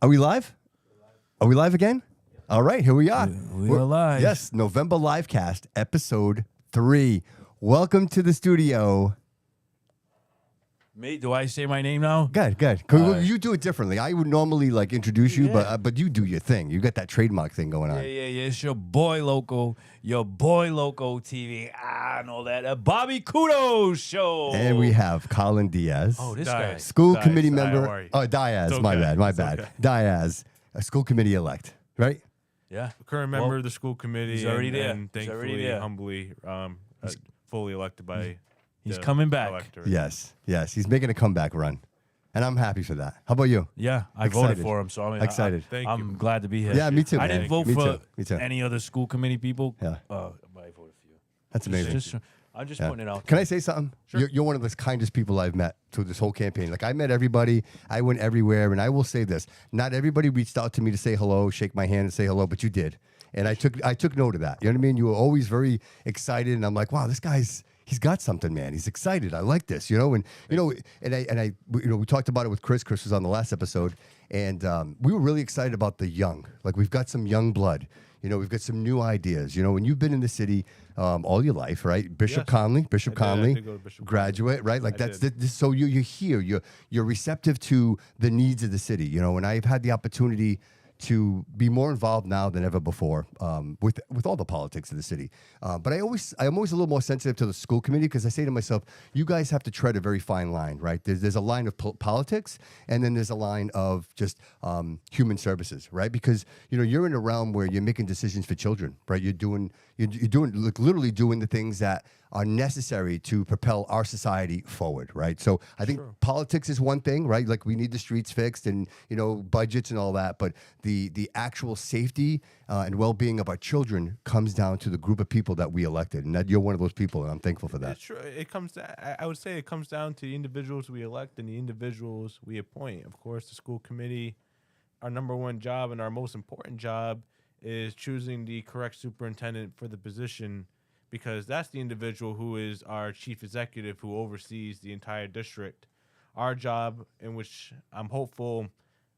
Are we live? Are we live again? All right, here we are. We're live. Yes, November Livecast, episode 3. Welcome to the studio. Mate, do I say my name now? Good. You do it differently. I would normally introduce you, but you do your thing. You got that trademark thing going on. Yeah. It's your boy Loco TV. I know that. Bobby Couto show. And we have Colin Diaz. Oh, this guy. School Diaz, committee how member. are you? Oh, Diaz. It's My okay. bad. Okay. Diaz, a school committee elect, right? Yeah. Current member of the school committee. he's already there. And He's already thankfully, there. humbly, fully elected by He's the coming back. electorate. Yes. He's making a comeback run. And I'm happy for that. How about you? Yeah, I Excited. voted for him, so I'm Excited. Thank I'm you. glad to be here. Yeah, me too, I man. didn't vote Me for too. any other school committee people. Yeah. But I voted for you. That's amazing. I'm just Yeah. putting it out. Can I say something? Sure. You're one of the kindest people I've met through this whole campaign. Like, I met everybody. I went everywhere. And I will say this. Not everybody reached out to me to say hello, shake my hand and say hello, but you did. And I took note of that. You know what I mean? You were always very excited. And I'm like, wow, this guy's... He's got something, man. He's excited. I like this, you know. And we talked about it with Chris. Chris was on the last episode, and we were really excited about the young. Like, we've got some young blood. You know, we've got some new ideas. You know, and you've been in the city all your life, right? Bishop Yes. Conley, I did go to Bishop graduate, right? Like, I that's did. so you're here. You're receptive to the needs of the city. You know, and I've had the opportunity to be more involved now than ever before with all the politics of the city. But I'm always a little more sensitive to the school committee because I say to myself, you guys have to tread a very fine line, right? There's a line of politics, and then there's a line of just human services, right? Because you're in a realm where you're making decisions for children, right? You're doing literally doing the things that are necessary to propel our society forward, right? So I think politics is one thing, right? Like, we need the streets fixed and budgets and all that, but the actual safety and well-being of our children comes down to the group of people that we elected, and that you're one of those people, and I'm thankful for that. It's true. I would say it comes down to the individuals we elect and the individuals we appoint. Of course, the school committee, our number one job and our most important job is choosing the correct superintendent for the position, because that's the individual who is our chief executive who oversees the entire district. Our job, in which I'm hopeful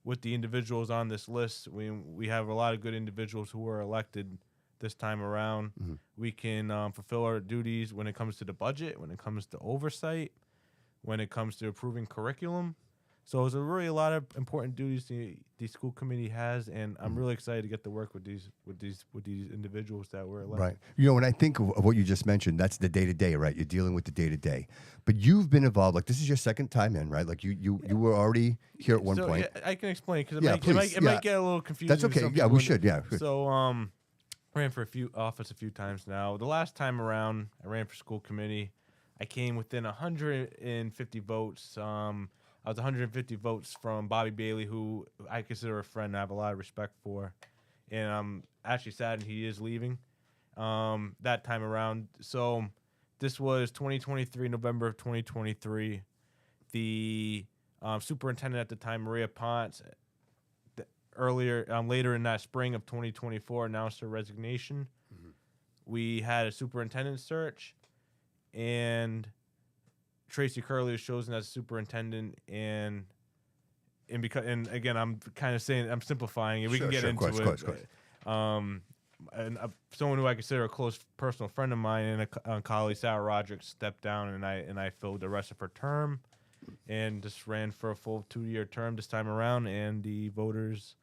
with the individuals on this list, we have a lot of good individuals who were elected this time around. Mm-hmm. We can fulfill our duties when it comes to the budget, when it comes to oversight, when it comes to approving curriculum. So there's really a lot of important duties the school committee has, and I'm really excited to get to work with these individuals that were elected. Right. When I think of what you just mentioned, that's the day-to-day, right? You're dealing with the day-to-day. But you've been involved, like, this is your second time in, right? Like, you were already here at one point. Yeah, I can explain, because please. it might get a little confusing. That's to okay. some Yeah, people. we should. Yeah. Good. So, ran for office a few times now. The last time around, I ran for school committee. I came within 150 votes. I was 150 votes from Bobby Bailey, who I consider a friend. I have a lot of respect for, and I'm actually saddened he is leaving that time around. So this was 2023, November of 2023. The superintendent at the time, Maria Ponce, later in that spring of 2024, announced her resignation. Mm-hmm. We had a superintendent search, and Tracy Curley was chosen as superintendent, and again, I'm kind of saying, I'm simplifying it. We can get into it. Of course. And someone who I consider a close personal friend of mine and a colleague, Sarah Roderick, stepped down, and I filled the rest of her term, and just ran for a full 2-year term this time around. And the voters,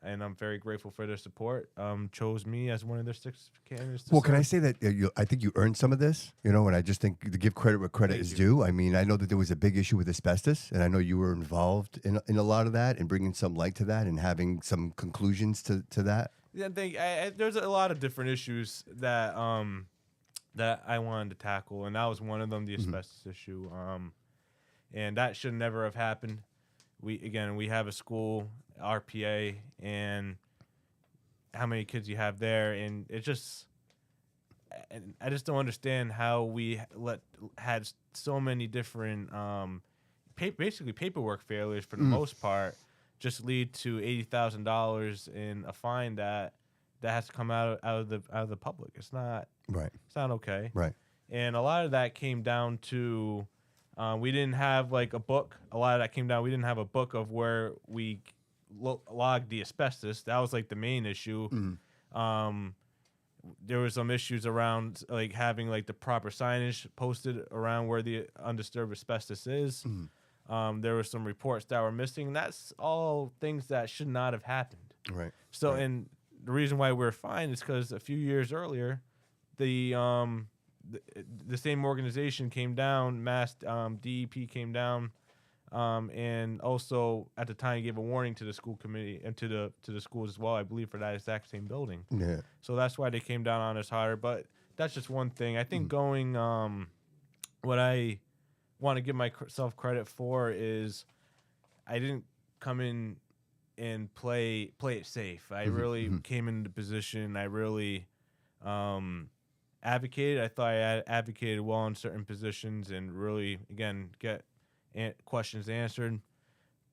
and I'm very grateful for their support, chose me as one of their 6 candidates. Well, can I say that I think you earned some of this, and I just think to give credit where credit is due. I mean, I know that there was a big issue with asbestos, and I know you were involved in a lot of that and bringing some light to that and having some conclusions to that. Yeah, there's a lot of different issues that I wanted to tackle, and that was one of them, the asbestos issue. And that should never have happened. We have a school, RPA, and how many kids you have there, and I just don't understand how we had so many different basically paperwork failures for the most part, just lead to $80,000 in a fine that has to come out of the public. It's not right. It's not okay. Right. And a lot of that came down to we didn't have like a book. A lot of that came down. We didn't have a book of where we log the asbestos. That was like the main issue. There were some issues around like having like the proper signage posted around where the undisturbed asbestos is. There were some reports that were missing. That's all things that should not have happened. Right. So, and the reason why we're fine is because a few years earlier, the same organization came down, Mass DEP came down, and also at the time gave a warning to the school committee and to the schools as well, I believe, for that exact same building. Yeah. So that's why they came down on us harder. But that's just one thing. I think going, what I want to give myself credit for is I didn't come in and play it safe. I really came into the position. I really advocated. I thought I advocated well in certain positions and really, again, get questions answered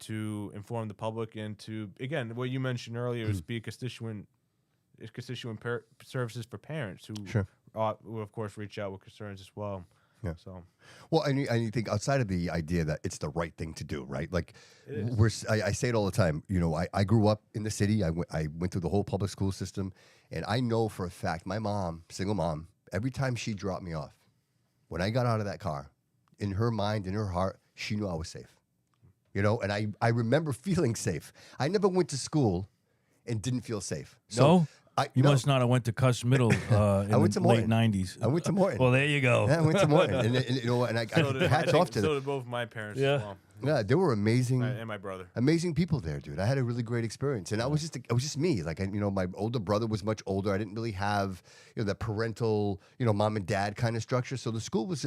to inform the public and to, again, what you mentioned earlier is be a constituent services for parents who, will, of course, reach out with concerns as well. Yeah. So, well, and you think outside of the idea that it's the right thing to do, right? Like, I say it all the time. You know, I grew up in the city. I went through the whole public school system, and I know for a fact my mom, single mom, every time she dropped me off, when I got out of that car, in her mind, in her heart, she knew I was safe. You know, and I remember feeling safe. I never went to school and didn't feel safe. So No? You must not have went to Cuss Middle in went to the late Morton. 90s. I went to Morton. Well, there you go. Yeah, I went to Morton, and you know, and I hats off to them. so did both my parents Yeah. as well. Yeah, they were amazing. And my brother. Amazing people there, dude. I had a really great experience, and I was just me. Like, you know, my older brother was much older. I didn't really have, you know, that parental, you know, mom and dad kind of structure. So the school was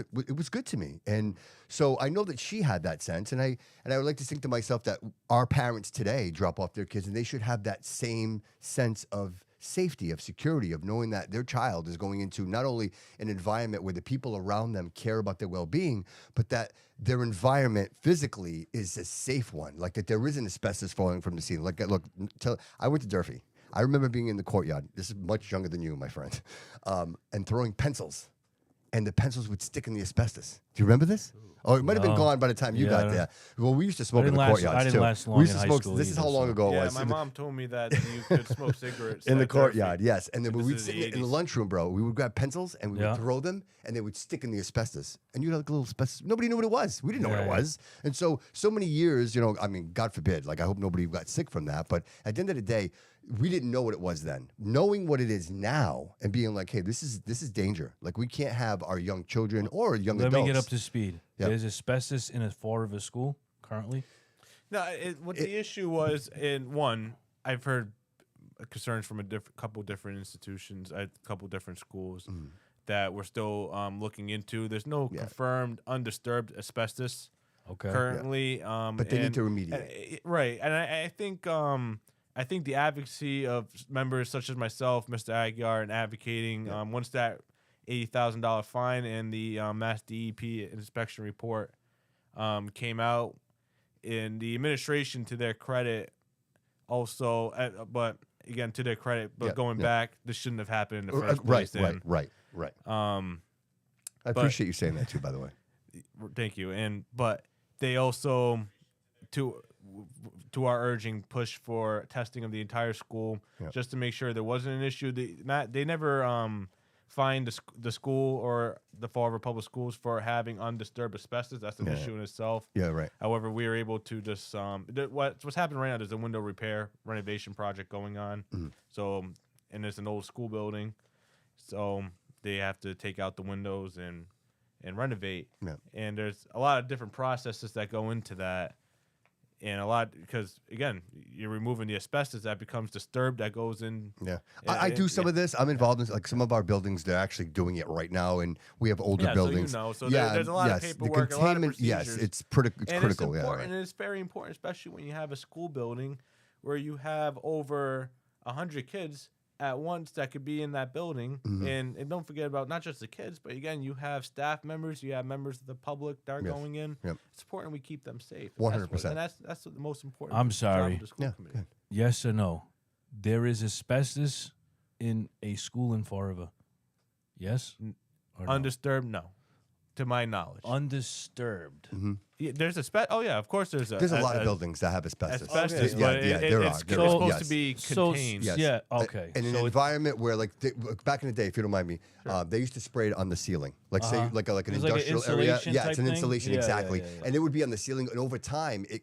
good to me, and so I know that she had that sense, and I would like to think to myself that our parents today drop off their kids, and they should have that same sense of safety, of security, of knowing that their child is going into not only an environment where the people around them care about their well-being, but that their environment physically is a safe one, like that there isn't asbestos falling from the ceiling. Like, look, I went to Durfee. I remember being in the courtyard. This is much younger than you, my friend, and throwing pencils, and the pencils would stick in the asbestos. Do you remember this? Oh, it might have been gone by the time you got there. Well, we used to smoke in the courtyards, I didn't too. last long We used to in high smoke. school This is either, how long so- ago it Yeah, was. my mom told me that you could smoke cigarettes In the at courtyard, Durfee. yes. And then This we'd is sit the in the 80s. lunchroom, bro. We would grab pencils and we would throw them, and they would stick in the asbestos. And you'd have like a little asbestos. Nobody knew what it was. We didn't know what it was. And so many years, you know, I mean, God forbid, like I hope nobody got sick from that. But at the end of the day, we didn't know what it was then. Knowing what it is now and being like, hey, this is danger. Like, we can't have our young children or young adults. Let me get up to speed. Yep. There's asbestos in a Fall River school currently. No, what the issue was, in one, I've heard concerns from a couple different institutions, a couple different schools that we're still looking into. There's no confirmed undisturbed asbestos currently, But they need to remediate. right? And I think the advocacy of members such as myself, Mr. Aguiar, and advocating once that $80,000 fine and the Mass DEP inspection report came out, in the administration, to their credit, also, but again, to their credit, but going back, this shouldn't have happened in the first place. Right. I appreciate you saying that too, by the way. Thank you. But they also, to our urging, push for testing of the entire school just to make sure there wasn't an issue. They never fined the school or the Fall River Public Schools for having undisturbed asbestos. That's an issue in itself. Yeah, right. However, we were able to just what's happening right now. There's a window repair renovation project going on. So, and it's an old school building, so they have to take out the windows and renovate. Yeah. And there's a lot of different processes that go into that. And a lot, because again, you're removing the asbestos that becomes disturbed, that goes in. Yeah, I do some of this. I'm involved in like some of our buildings. They're actually doing it right now, and we have older buildings. So there's a lot of paperwork, a lot of procedures. Yes, it's critical. It's important, and it's very important, especially when you have a school building where you have over 100 kids at once that could be in that building. And don't forget about not just the kids, but again, you have staff members, you have members of the public that are going in. It's important we keep them safe. 100%. And that's the most important. I'm sorry. Job of the school committee. Yes or no? There is asbestos in a school in Fall River. Yes? Or no? Undisturbed? No. To my knowledge. Undisturbed. Yeah, there's oh yeah, of course there's There's a lot of buildings that have asbestos. asbestos, Okay, but there it's are. supposed Yes. to be So, contained. Yes. yeah, okay. In an So environment where, like, back in the day, if you don't mind me, they used to spray it on the ceiling, like say, like an It was like an industrial area. insulation Yeah, type it's an thing? insulation, Yeah, exactly. yeah, yeah. And it would be on the ceiling, and over time, it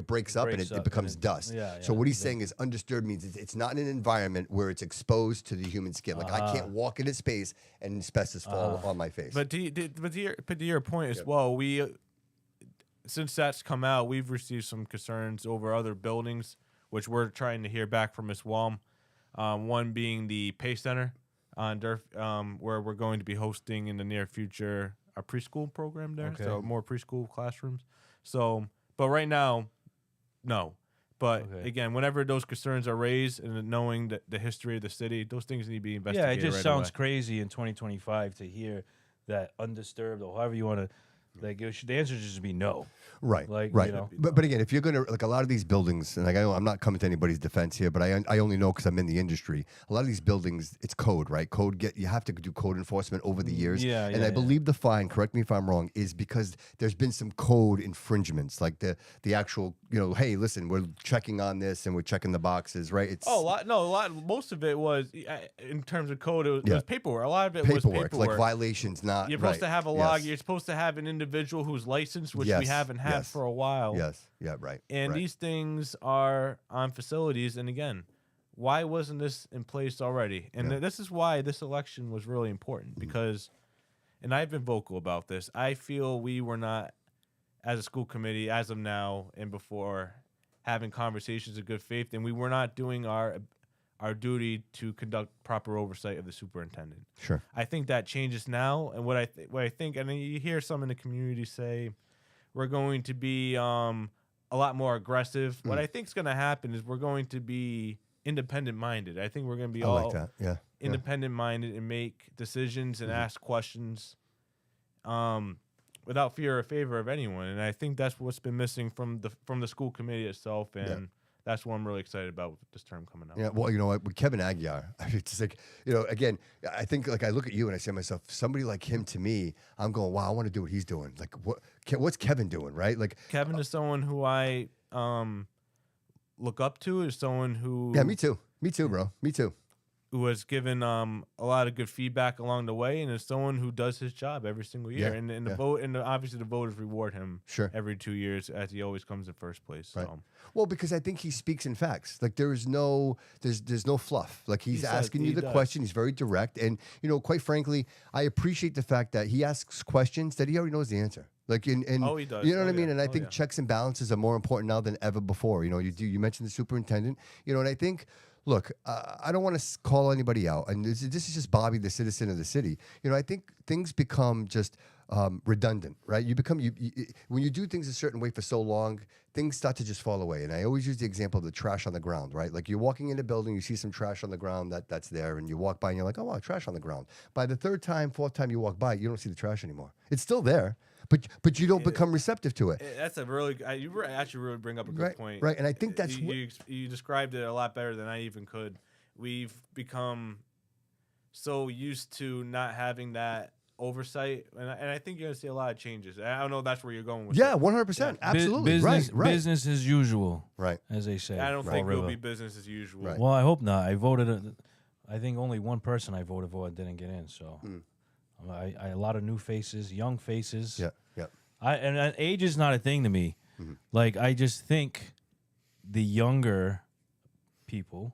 breaks up and breaks it up and becomes it- dust. yeah, So yeah, what he's saying is undisturbed means it's not in an environment where it's exposed to the human skin. Like I can't walk in a space and asbestos fall on my face. But to your point as well, since that's come out, we've received some concerns over other buildings, which we're trying to hear back from Ms. Walm. One being the Pay Center on Durf, where we're going to be hosting in the near future a preschool program there, Okay. so more preschool classrooms. So, but right now, no. But Okay. again, whenever those concerns are raised and knowing the history of the city, those things need to be yeah, investigated. it just right sounds away. crazy in 2025 to hear that undisturbed or however you want to. Like the answer should just be no. Right, Like, right. you know. But again, if you're gonna like a lot of these buildings, and like I know I'm not coming to anybody's defense here, but I only know because I'm in the industry. A lot of these buildings, it's code, right? You have to do code enforcement over the years. Yeah, and yeah, I yeah. believe the fine, correct me if I'm wrong, is because there's been some code infringements, like the actual, hey, listen, we're checking on this and we're checking the boxes, right? It's Oh, a lot. Most of it was in terms of code. It was paperwork. A lot of it was paperwork, paperwork. like violations, not You're supposed to have a log. Yes. You're supposed to have an individual who's licensed, which we Yes, haven't had yes. for a while. Yes, yeah, right. And right. these things are on facilities. And again, why wasn't this in place already? And this is why this election was really important because, and I've been vocal about this, I feel we were not, as a school committee, as of now and before, having conversations of good faith, and we were not doing our duty to conduct proper oversight of the superintendent. Sure. I think that changes now, and what I think, and you hear some in the community say, we're going to be a lot more aggressive. What I think is going to happen is we're going to be independent minded. I think we're going to be I all like that. Yeah. independent minded and make decisions and ask questions without fear or favor of anyone. And I think that's what's been missing from the school committee itself. And that's what I'm really excited about with this term coming up. Yeah, well, you know what, with Kevin Aguiar, it's like, again, I think like I look at you and I say to myself, somebody like him to me, I'm going, wow, I want to do what he's doing. Like, what's Kevin doing, right? Like, Kevin is someone who I look up to, is someone who yeah, me too, bro, me too. who has given a lot of good feedback along the way, and is someone who does his job every single year. Yeah, And the yeah. vote, and obviously the voters reward him Sure. every 2 years, as he always comes in first place. Right. So. Well, because I think he speaks in facts. Like there's no fluff. Like he's He says- asking you he the does. question. He's very direct, and quite frankly, I appreciate the fact that he asks questions that he already knows the answer. Like Oh, he does. You know what Oh, I mean? yeah. And I Oh, think yeah. checks and balances are more important now than ever before. You mentioned the superintendent. And I think. Look, I don't want to call anybody out, and this is just Bobby, the citizen of the city. I think things become just redundant, right? You become when you do things a certain way for so long, things start to just fall away. And I always use the example of the trash on the ground, right? Like you're walking in a building, you see some trash on the ground that's there, and you walk by and you're like, oh wow, trash on the ground. By the third time, fourth time you walk by, you don't see the trash anymore. It's still there, but you don't become receptive to it. That's a really you actually really bring up a good Right, point. right, and I think that's you described it a lot better than I even could. We've become so used to not having that oversight, and I think you're gonna see a lot of changes. I don't know if that's where you're going with Yeah, it. 100%, absolutely, Business, right, business as usual, right. as they say. I don't Fall think it'll River. be business as usual. Right. Well, I hope not. I voted. I think only one person I voted for didn't get in. So, I a lot of new faces, young faces. Yeah, yeah. And age is not a thing to me. Like I just think the younger people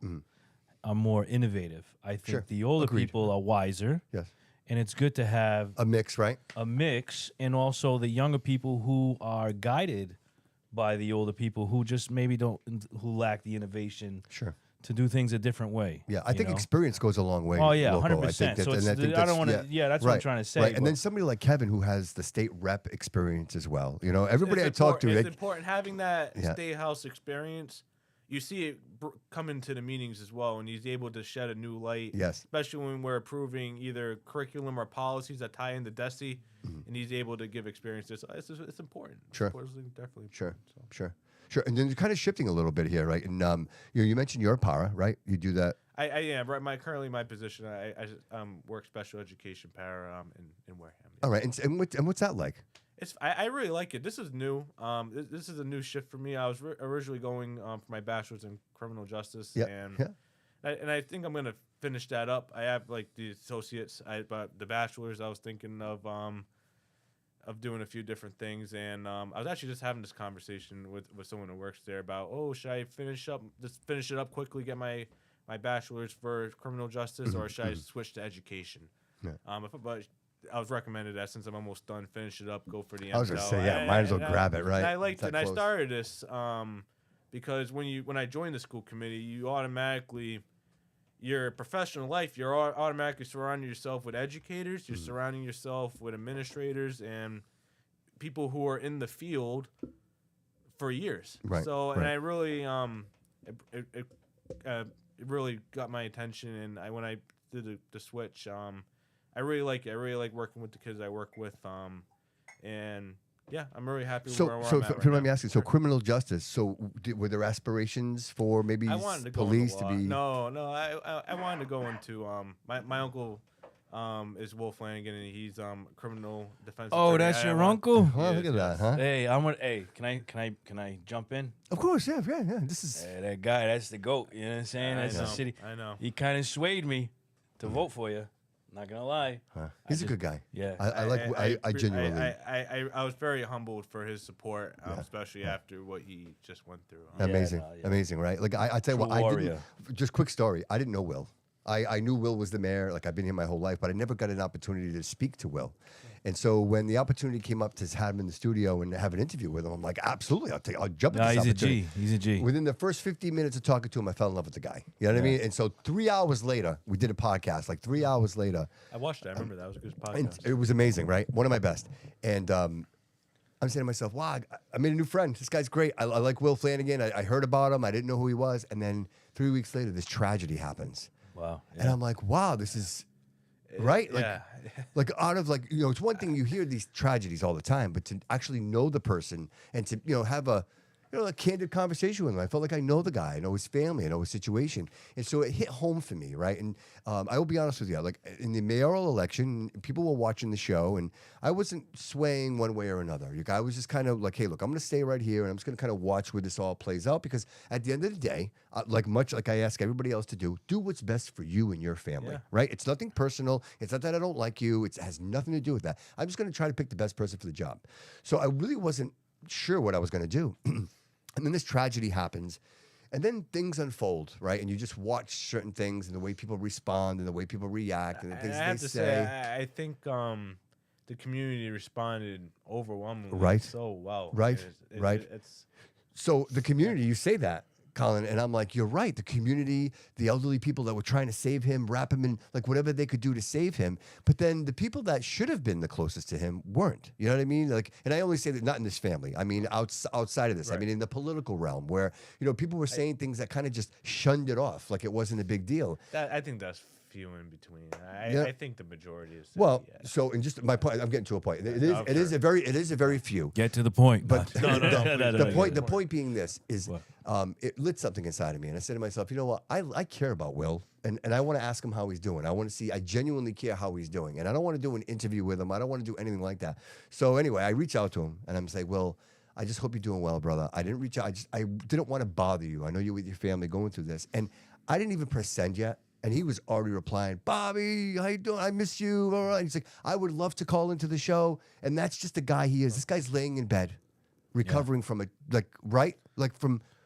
are more innovative. I think Sure. the older Agreed. people are wiser, Yes. and it's good to have A mix, right? a mix, and also the younger people who are guided by the older people who just maybe who lack the innovation Sure. to do things a different way. Yeah, I you think know? experience goes a long way. Oh, yeah, Loco. 100%. So it's and I don't wanna- yeah, that's what I'm trying to say, Right, and but- then somebody like Kevin who has the state rep experience as well. Everybody I It's talk to, important. It's like, important having that Yeah. state house experience. You see it come into the meetings as well, and he's able to shed a new light. Yes. Especially when we're approving either curriculum or policies that tie into DESI, and he's able to give experiences. It's important. Sure. It's definitely Sure, important, so. sure. And then you're kind of shifting a little bit here, right? And you mentioned your para, right? You do that. I am right. Currently my position. I work special education para in Wareham. All right, and what's that like? I really like it. This is new. This is a new shift for me. I was originally going for my bachelor's in criminal justice, Yeah, and yeah. I think I'm gonna finish that up. I have like the associates, but the bachelor's I was thinking of doing a few different things, and I was actually just having this conversation with someone who works there about, oh, should I finish it up quickly, get my bachelor's for criminal justice, or should I switch to education? Yeah. But I was recommended that since I'm almost done, finish it up, go for the MSL. I was gonna say, yeah, might as well grab it, right? And I liked It's it. And that I close. started this because when I joined the school committee, you automatically, your professional life, you're automatically surrounding yourself with educators, you're surrounding yourself with administrators and people who are in the field for years. Right, So, and right. I really, it really got my attention. And when I did the switch, I really like it. I really like working with the kids I work with. And yeah, I'm really happy So, where I'm so at if right you don't mind now. me asking, so criminal justice. So, were there aspirations for maybe I wanted to go police into to law. be? No. I wanted to go into my uncle is Will Flanagan, and he's criminal defense. Oh, attorney. that's I your want- uncle? Oh, Yes, look at that, yes. huh? Hey, I'm gonna. Hey, can I jump in? Of course, yeah. This is Hey, that guy, that's the goat. You know what I'm saying? I That's the know, city. I know. He kind of swayed me to vote for you. Not gonna lie. he's a just- good guy. Yeah. I genuinely. I was very humbled for his support, especially after what he just went through. Amazing, no, yeah. amazing, right? Like I tell you True what, I warrior. didn't. Just quick story. I didn't know Will. I knew Will was the mayor. Like I've been here my whole life, but I never got an opportunity to speak to Will. And so when the opportunity came up to have him in the studio and have an interview with him, I'm like, absolutely, I'll jump at Nah, this he's a opportunity. G. He's a G. Within the first 15 minutes of talking to him, I fell in love with the guy. You know what I mean? And so 3 hours later, we did a podcast. Like 3 hours later, I watched it. I remember that was a good and podcast. it was amazing, right? One of my best. And I'm saying to myself, wow, I made a new friend. This guy's great. I like Will Flanagan. I heard about him. I didn't know who he was. And then 3 weeks later, this tragedy happens. Wow. And I'm like, wow, this is right. Like, Yeah. like out of like, it's one thing you hear these tragedies all the time, but to actually know the person and to, have a candid conversation with him. I felt like I know the guy, I know his family, I know his situation. And so it hit home for me, right? And I will be honest with you, like in the mayoral election, people were watching the show and I wasn't swaying one way or another. I was just kind of like, hey, look, I'm going to stay right here and I'm just going to kind of watch where this all plays out because at the end of the day, much like I ask everybody else to do what's best for you and your family, Yeah. right? It's nothing personal. It's not that I don't like you. It has nothing to do with that. I'm just going to try to pick the best person for the job. So I really wasn't sure what I was going to do. And then this tragedy happens, and then things unfold, right? And you just watch certain things and the way people respond and the way people react and the things I have they to say. say, I think the community responded overwhelmingly Right. so well. Right. Right. It's So the community, you say that, Colin, and I'm like, you're right. The community, the elderly people that were trying to save him, wrap him in, like whatever they could do to save him. But then the people that should have been the closest to him weren't. You know what I mean? Like, and I only say that not in this family. I mean, outside of this. I Right. mean, in the political realm, where people were saying things that kind of just shunned it off, like it wasn't a big deal. I think that's few in between. Yeah. I think the majority is. Well, yeah. so and just my point, I'm getting to a point. It is Oh, it is sure. it is a very few. Get to the point. But No, the point being this is What? it lit something inside of me, and I said to myself, you know what, I care about Will, and I want to ask him how he's doing. I genuinely care how he's doing, and I don't want to do an interview with him. I don't want to do anything like that. So anyway, I reach out to him, and I'm like, Will, I just hope you're doing well, brother. I didn't reach out. I didn't want to bother you. I know you're with your family going through this, and I didn't even press send yet. And he was already replying, Bobby, how you doing? I miss you. All right. He's like, I would love to call into the show. And that's just the guy he is. This guy's laying in bed, recovering from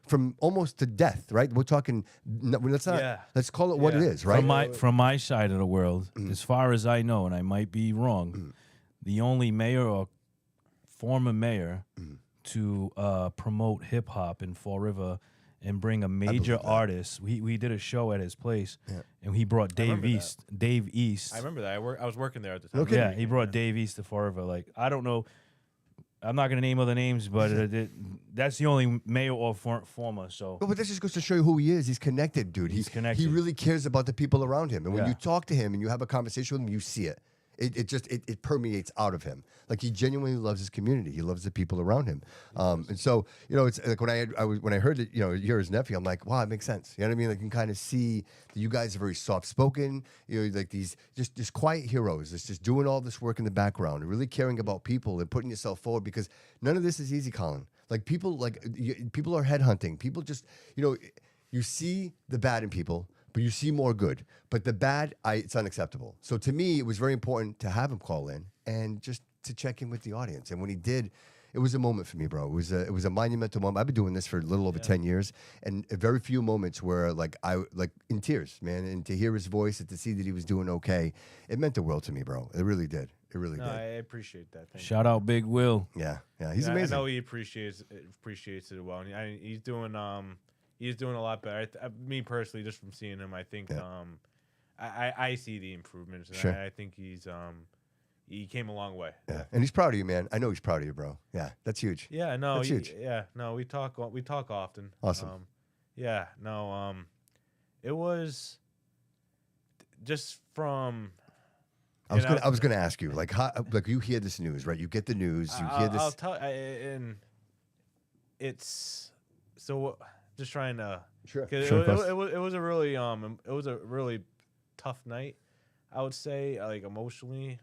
from almost to death, right? We're talking, let's call it what it Yeah. is, right? From my side of the world, as far as I know, and I might be wrong, the only mayor or former mayor to promote hip hop in Fall River and bring a major that. artist. We did a show at his place, and he brought Dave remember that. East. Dave East. I remember that. I was working there at the time. Okay. Yeah, he brought Dave East to Fall River. Like, I don't know. I'm not gonna name other names, but that's the only mayor or former. So But that just goes to show you who he is. He's connected, dude. He's He connected. really cares about the people around him. And when Yeah. you talk to him and you have a conversation with him, you see it. it permeates out of him. Like he genuinely loves his community. He loves the people around him. And so, it's like when when I heard that, you're his nephew, I'm like, wow, it makes sense. You know what I mean? Like you can kind of see that you guys are very soft spoken. Like these just quiet heroes. It's just doing all this work in the background and really caring about people and putting yourself forward, because none of this is easy, Colin. Like people are headhunting. People just, you see the bad in people, but you see more good. But the bad, it's unacceptable. So to me, it was very important to have him call in and just to check in with the audience. And when he did, it was a moment for me, bro. It was a monumental moment. I've been doing this for a little over 10 years, and very few moments where I in tears, man. And to hear his voice and to see that he was doing okay, it meant the world to me, bro. It really did. It really did. I appreciate that. Thank Shout out Big Will. Yeah, he's amazing. I know he appreciates it well. And he's doing a lot better. Me personally, just from seeing him, I think I see the improvements. And Sure. I think he came a long way. Yeah, and he's proud of you, man. I know he's proud of you, bro. Yeah, that's huge. Yeah, no, That's huge. Yeah, no, we talk often. Awesome. Yeah, no, it was just from. I was gonna ask you, like, how, like you hear this news, right? You get the news, you hear this. I'll tell, and it's so just trying to. Sure. 'Cause Sure, it was a really tough night, I would say, like emotionally.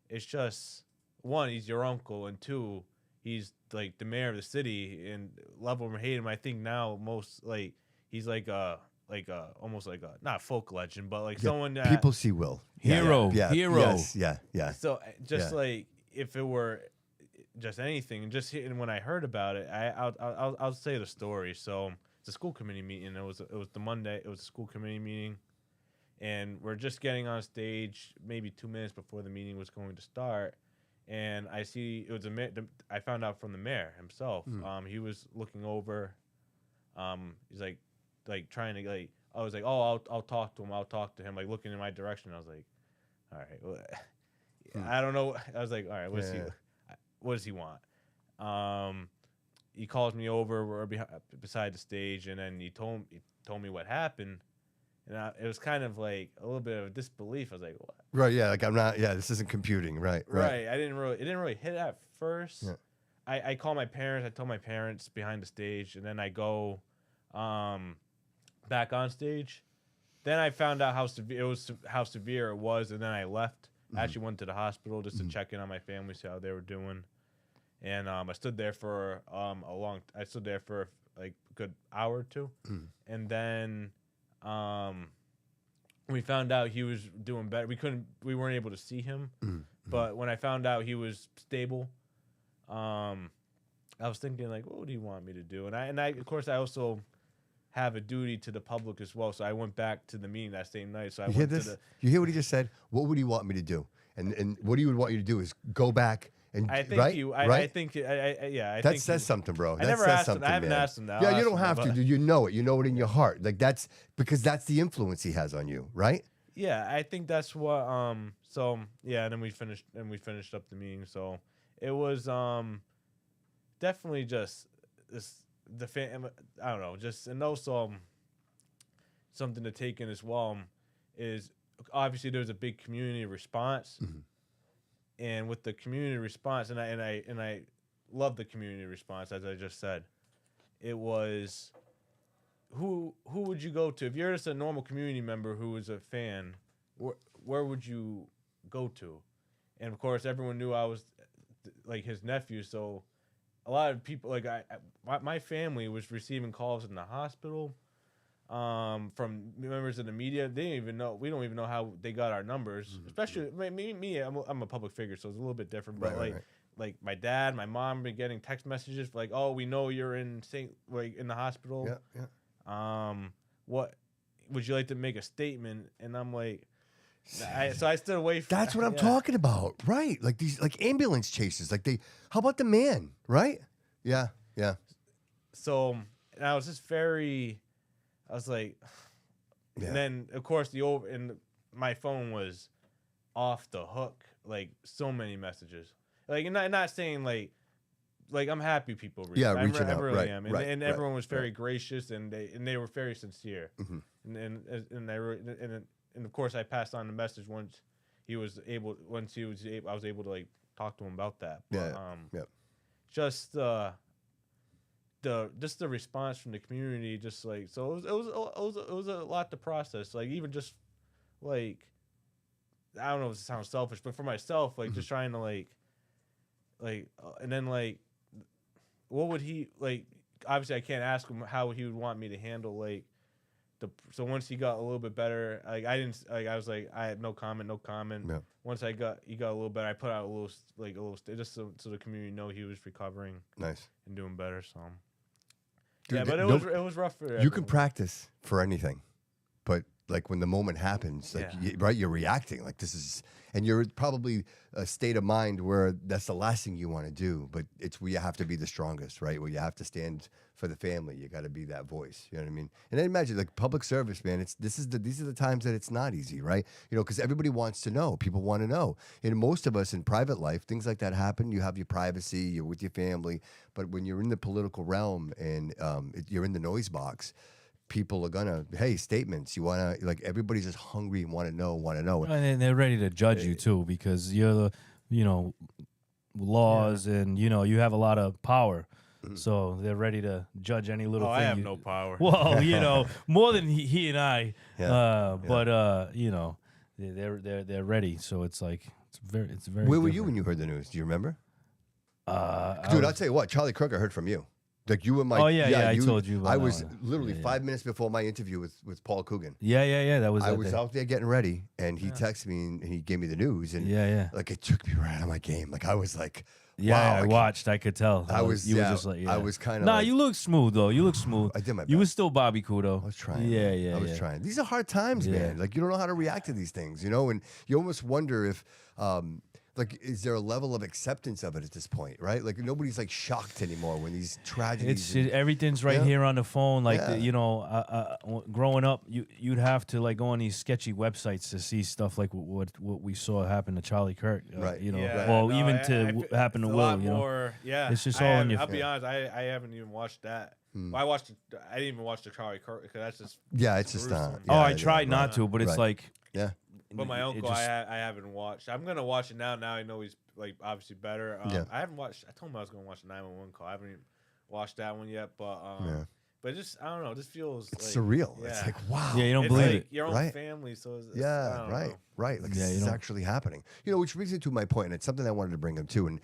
It's just one, he's your uncle, and two, he's like the mayor of the city, and love him or hate him, I think now most like he's like almost like a not folk legend, but like someone that People see Will. Hero. Yeah. Hero. Yes, yeah. So just like if it were just anything, and when I heard about it, I'll say the story. So it's a school committee meeting. It was the Monday. It was a school committee meeting, and we're just getting on stage maybe 2 minutes before the meeting was going to start. And I see it was I found out from the mayor himself. He was looking over. He's like trying to like. I was like, oh, I'll talk to him. I'll talk to him. Like looking in my direction. I was like, all right. Well, I don't know. I was like, all right. What does he want? He calls me over. We're beside the stage, and then he told me what happened. And it was kind of like a little bit of disbelief. I was like, what? Right. Yeah. Like I'm not. Yeah. This isn't computing. Right. Right. It didn't really hit at first. Yeah. I call my parents. I told my parents behind the stage, and then I go back on stage. Then I found out how severe it was, and then I left. I actually went to the hospital just to check in on my family, see how they were doing. And I stood there for I stood there for like a good hour or two, and then we found out he was doing better. We weren't able to see him, but when I found out he was stable, I was thinking like, what would he want me to do? And I of course I also have a duty to the public as well, so I went back to the meeting that same night. So I went to the. You hear what he just said? What would he want me to do? And what he would want you to do is go back. And, I think right? I think I that think says something, bro. That never says asked him. something, I haven't man. asked him that. Yeah, I'll you ask don't him, have to. but- You know it. You know it in your heart. Like that's because that's the influence he has on you, right? Yeah, I think that's what. So yeah, and then we finished up the meeting. So it was definitely just the fan. I don't know. Just and also something to take in as well is obviously there was a big community response. And with the community response, and I love the community response, as I just said. It was who would you go to if you're just a normal community member who was a fan? Where would you go to? And of course, everyone knew I was like his nephew, so a lot of people like my family was receiving calls in the hospital. From members of the media. They didn't even know. We don't even know how they got our numbers. Especially me. I'm a public figure, so it's a little bit different. But like my dad, my mom been getting text messages like, "Oh, we know you're in in the hospital. Yeah. What would you like to make a statement?" And I'm like, so I stood away. That's what I'm talking about, right? Like these, like ambulance chases. Like how about the man, right? Yeah. So and I was just very. I was like, and then of course my phone was off the hook, like so many messages, like and not saying like I'm happy people reach. Yeah, reaching out, I really right, am, right, and right, everyone was very right. gracious and they were very sincere, and of course I passed on the message once he was able once he was able, I was able to like talk to him about that. Yeah, But, yeah. just the response from the community, just like so it was a lot to process. Like even just like I don't know if it sounds selfish, but for myself, like just trying to and then like what would he like? Obviously, I can't ask him how he would want me to handle like so once he got a little bit better, like I didn't like I was like I had no comment. Yeah. Once he got a little better, I put out a little just so the community know he was recovering Nice. and doing better. So Dude, yeah, but it was rough for you everyone. can practice for anything, but like when the moment happens, like right, you're reacting like this is, and you're probably a state of mind where that's the last thing you want to do. But it's where you have to be the strongest, right? Where you have to stand for the family. You got to be that voice. You know what I mean? And then imagine like public service, man. These are the times that it's not easy, right? You know, because everybody wants to know. People want to know. And most of us in private life, things like that happen. You have your privacy. You're with your family. But when you're in the political realm and you're in the noise box, people are gonna statements. You wanna like everybody's just hungry and want to know. And they're ready to judge you too because you're the laws and you have a lot of power. So they're ready to judge any little thing. I have no power. Well, more than he and I. Yeah. But they're ready. So it's like it's very. Where were you different. when you heard the news? Do you remember? I Dude, was- I'll tell you what. Charlie Kirk, I heard from you. Like you were my. Oh, yeah, I told you about I that was one. literally Yeah, 5 minutes before my interview with Paul Coogan. Yeah. That was. I that was day. out there getting ready, and he texted me and he gave me the news, and Yeah. like it took me right out of my game. Like I was like, Yeah, wow, I like, watched. I could tell. I was. You Yeah, were just like. Yeah. I was kind of. Nah, like, you look smooth though. You look smooth. I did my best. You were still Bobby Couto. I was trying. Yeah. I was trying. These are hard times, Yeah. man. Like you don't know how to react to these things, and you almost wonder if, like, is there a level of acceptance of it at this point, right? Like nobody's like shocked anymore when these tragedies. Everything's right Yeah. here on the phone. Like Yeah. growing up, you'd have to like go on these sketchy websites to see stuff like what we saw happen to Charlie Kirk. Right. Yeah, Well, no, even I- to I- happen to it's a Will. lot more, yeah. It's just all in your. I'll be honest, I haven't even watched that. Well, I didn't even watch the Charlie Kirk because that's just. Yeah, it's just gruesome. Oh, I yeah, tried not right. to, but it's Right. like. Yeah. But my it uncle, just- I haven't watched. I'm gonna watch it now. Now I know he's like obviously better. Yeah. I haven't watched. I told him I was gonna watch the 911 call. I haven't even watched that one yet. But Yeah. but just I don't know. It just feels It's like, surreal. Yeah. It's like wow. Yeah, you don't It's believe like it. your own Right. family. So it's, I Yeah, don't right, know. right. Like Yeah, this you is don't- actually happening. Which brings me to my point, and it's something I wanted to bring up too. And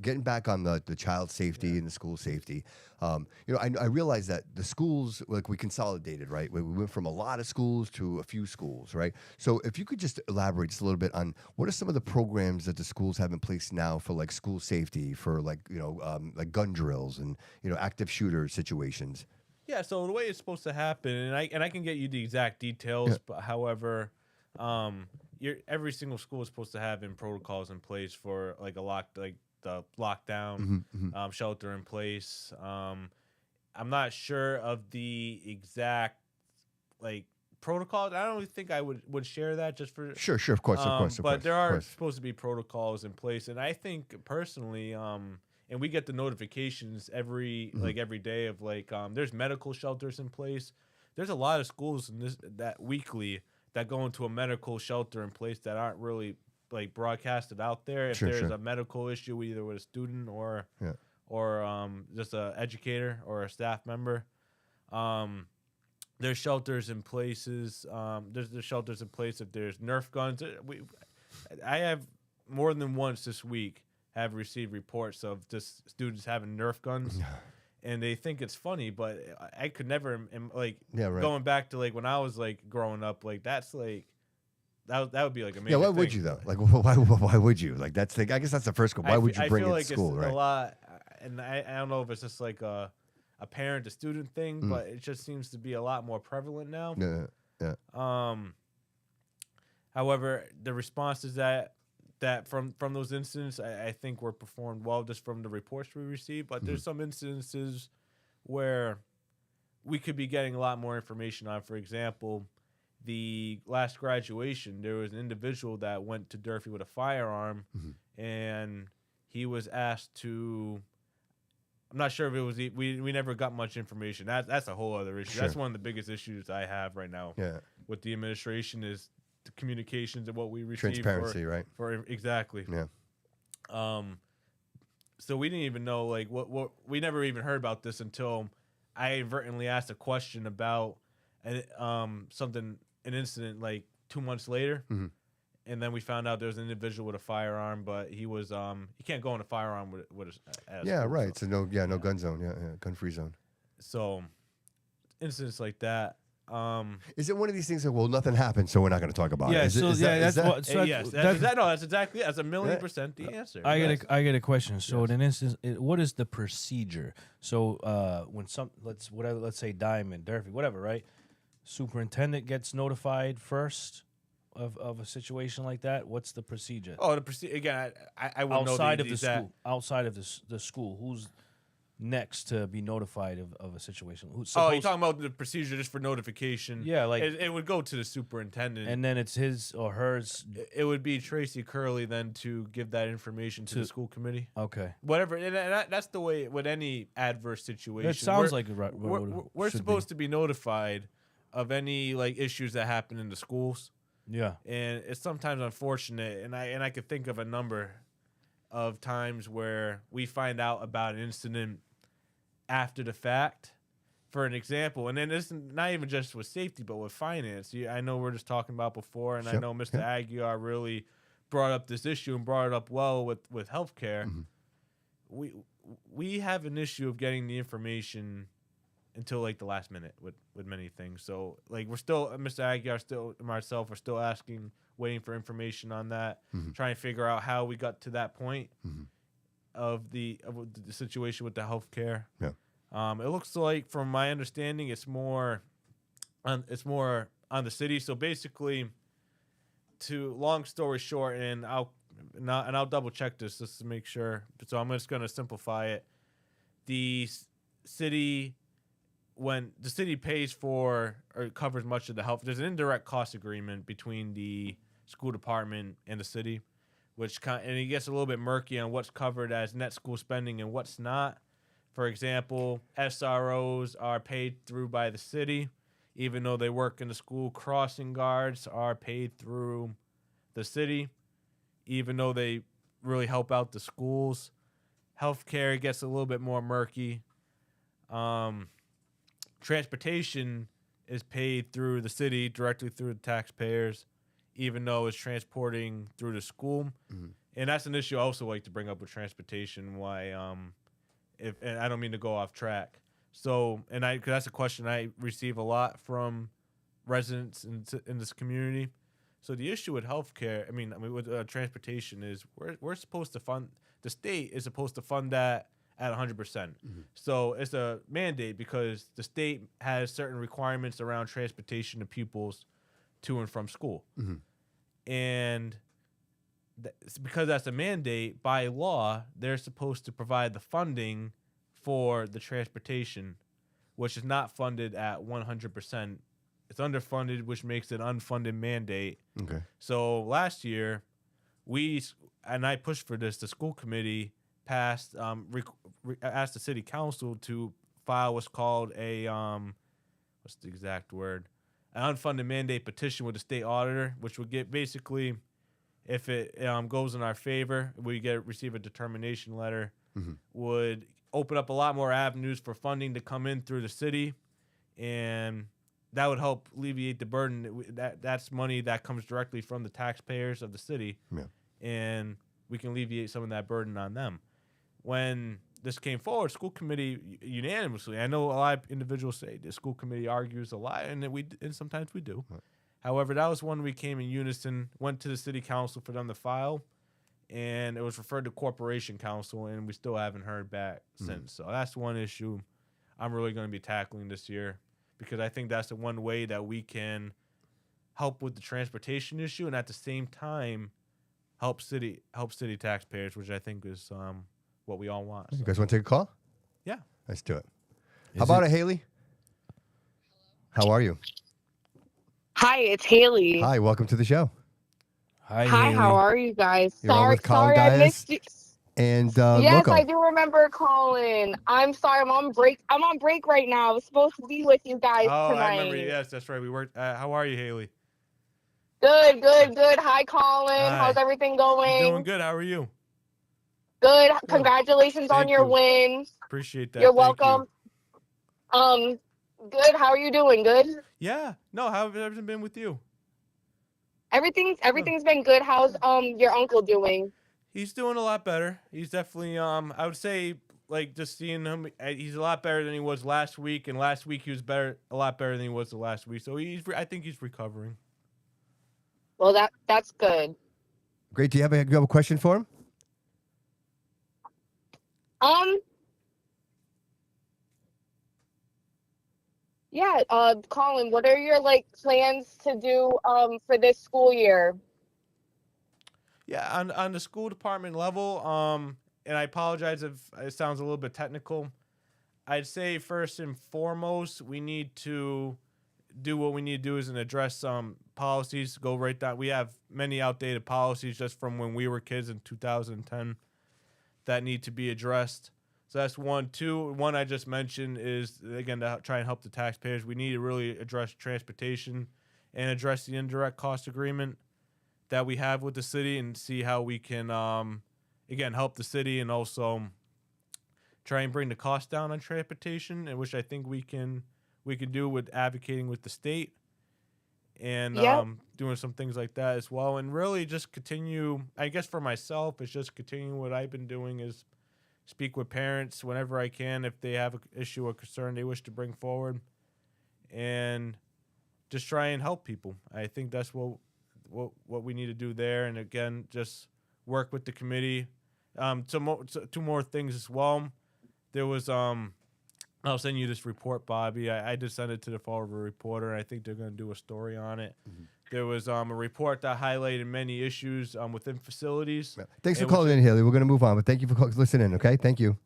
getting back on the child safety and the school safety. I realized that the schools, like we consolidated, right? We went from a lot of schools to a few schools, right? So if you could just elaborate just a little bit on what are some of the programs that the schools have in place now for like school safety, for like like gun drills and active shooter situations. Yeah, so the way it's supposed to happen, and I can get you the exact details, Yeah. but however, every single school is supposed to have protocols in place for like the lockdown, shelter in place. I'm not sure of the exact like protocols. I don't really think I would share that just for Sure, of course, of course. but there are of course. supposed to be protocols in place, and I think personally, and we get the notifications every day of there's medical shelters in place. There's a lot of schools that weekly that go into a medical shelter in place that aren't really like broadcasted out there. If Sure, there's sure. a medical issue, either with a student or Yeah. just a educator or a staff member. There's shelters in places. There's shelters in place if there's Nerf guns. I have more than once this week have received reports of just students having Nerf guns, and they think it's funny, but I could never Yeah, right. going back to like when I was like growing up, like that's like that would be like a major Yeah, why would thing. you though? Like, why would you? Like, I guess that's the first goal. Why would you bring I feel it like to school, it's right? a lot, and I don't know if it's just like a parent to student thing, but it just seems to be a lot more prevalent now. Yeah. However, the responses that from those incidents, I think were performed well just from the reports we received. But there's some instances where we could be getting a lot more information on. For example, the last graduation, there was an individual that went to Durfee with a firearm, and he was asked to. I'm not sure if it was we never got much information. That's a whole other issue. Sure. That's one of the biggest issues I have right now Yeah. with the administration is the communications and what we received. Transparency, right? For exactly. Yeah. So we didn't even know like what we never even heard about this until I inadvertently asked a question about an incident like 2 months later. Mhm. And then we found out there was an individual with a firearm, but he was he can't go in a firearm with a Yeah, school, right. So, So no gun zone. Yeah, gun-free zone. so incidents like that. Is it one of these things that, well, nothing happened, so we're not going to talk about Yeah, it? so that's what. So yes, that's- that's exactly that's 1,000,000% the answer. Yes. I get a question. So Yes. in an instance, what is the procedure? So when let's say Diamond, Durfee, whatever, right? Superintendent gets notified first of a situation like that. What's the procedure? Oh, the procedure again. I wouldn't Outside know of the school, outside of the school, who's next to be notified of a situation? Who's Oh, you're supposed, talking about the procedure just for notification? Yeah, like- it would go to the superintendent, and then it's his or hers. it would be Tracy Curley then to give that information to the school committee. Okay, Whatever, and that's the way with any adverse situation. that sounds like we're supposed to be notified of any like issues that happen in the schools, Yeah. and it's sometimes unfortunate. And I could think of a number of times where we find out about an incident after the fact. For an example, and then it's not even just with safety, but with finance. I know we're just talking about before, and I Sure. know Mr. Aguiar really brought up this issue and brought it up well with healthcare. Mm-hmm. We have an issue of getting the information until like the last minute with many things. So like we're still Mr. Aguiar, still myself, we're still waiting for information on that, trying to figure out how we got to that point of the situation with the healthcare. Yeah. It looks like, from my understanding, it's more on the city. So basically, long story short, and I'll double check this just to make sure. So I'm just going to simplify it. When the city pays for or covers much of the health, there's an indirect cost agreement between the school department and the city, and it gets a little bit murky on what's covered as net school spending and what's not. For example, SROs are paid through by the city, even though they work in the school. Crossing guards are paid through the city, even though they really help out the schools. Healthcare gets a little bit more murky. Transportation is paid through the city, directly through the taxpayers, even though it's transporting through the school. And that's an issue I also like to bring up with transportation, why and I don't mean to go off track. So, cause that's a question I receive a lot from residents in this community. So the issue with healthcare, with transportation, is we're supposed to fund. The state is supposed to fund that at 100%. So it's a mandate because the state has certain requirements around transportation of pupils to and from school, and because that's a mandate by law, they're supposed to provide the funding for the transportation, which is not funded at 100%. It's underfunded, which makes it an unfunded mandate. Okay. So last year, I pushed for this. The school committee passed, asked the city council to file what's called what's the exact word? An unfunded mandate petition with the state auditor, which would get basically, if it goes in our favor, we receive a determination letter, would open up a lot more avenues for funding to come in through the city, and that would help alleviate the burden. That's money that comes directly from the taxpayers of the city, and we can alleviate some of that burden on them. When this came forward, school committee unanimously, I know a lot of individuals say the school committee argues a lot, and sometimes we do. Right. However, that was one we came in unison, went to the city council for them to file, and it was referred to corporation council, and we still haven't heard back since. So that's one issue I'm really going to be tackling this year, because I think that's the one way that we can help with the transportation issue and at the same time help city taxpayers, which I think is what we all want. You So. guys want to take a call? Yeah. Let's do it. How about it, Haley? How are you? Hi, it's Haley. Hi, welcome to the show. Hi, Haley. how are you guys? You're on with Colin sorry, I Dias missed you. And Yes, Loco. I do remember calling. I'm sorry, I'm on break. I'm on break right now. I was supposed to be with you guys Oh, tonight. I remember. Yes, that's right. We worked. How are you, Haley? Good, good, good. Hi, Colin. Hi. How's everything going? Doing good. How are you? Good. Congratulations on Thank your you. win. Appreciate that. You're Thank welcome. You. Good. How are you doing? Good. Yeah. No, how's everything been with you? Everything's been good. How's your uncle doing? He's doing a lot better. He's definitely I would say like just seeing him, he's a lot better than he was last week, and last week he was a lot better than he was the last week. So I think he's recovering. Well, that's good. Great. Do you have a question for him? Yeah, Colin, what are your plans to do for this school year? Yeah, on the school department level, and I apologize if it sounds a little bit technical. I'd say first and foremost, we need to do what we need to do is address some policies. Go right down. We have many outdated policies just from when we were kids in 2010 that need to be addressed. So that's one. Two, one I just mentioned is, again, to try and help the taxpayers. We need to really address transportation and address the indirect cost agreement that we have with the city and see how we can, again, help the city and also try and bring the cost down on transportation, and which I think we can do with advocating with the state and doing some things like that as well. And really just continue, I guess for myself, it's just continuing what I've been doing is speak with parents whenever I can if they have an issue or concern they wish to bring forward, and just try and help people. I think that's what we need to do there. And again, just work with the committee. Two more things as well. There was I'll send you this report, Bobby. I just sent it to the Fall River Reporter, and I think they're going to do a story on it. Mm-hmm. There was a report that highlighted many issues within facilities. Yeah. Thanks for calling in, Haley. We're going to move on, but thank you for listening. Okay, thank you.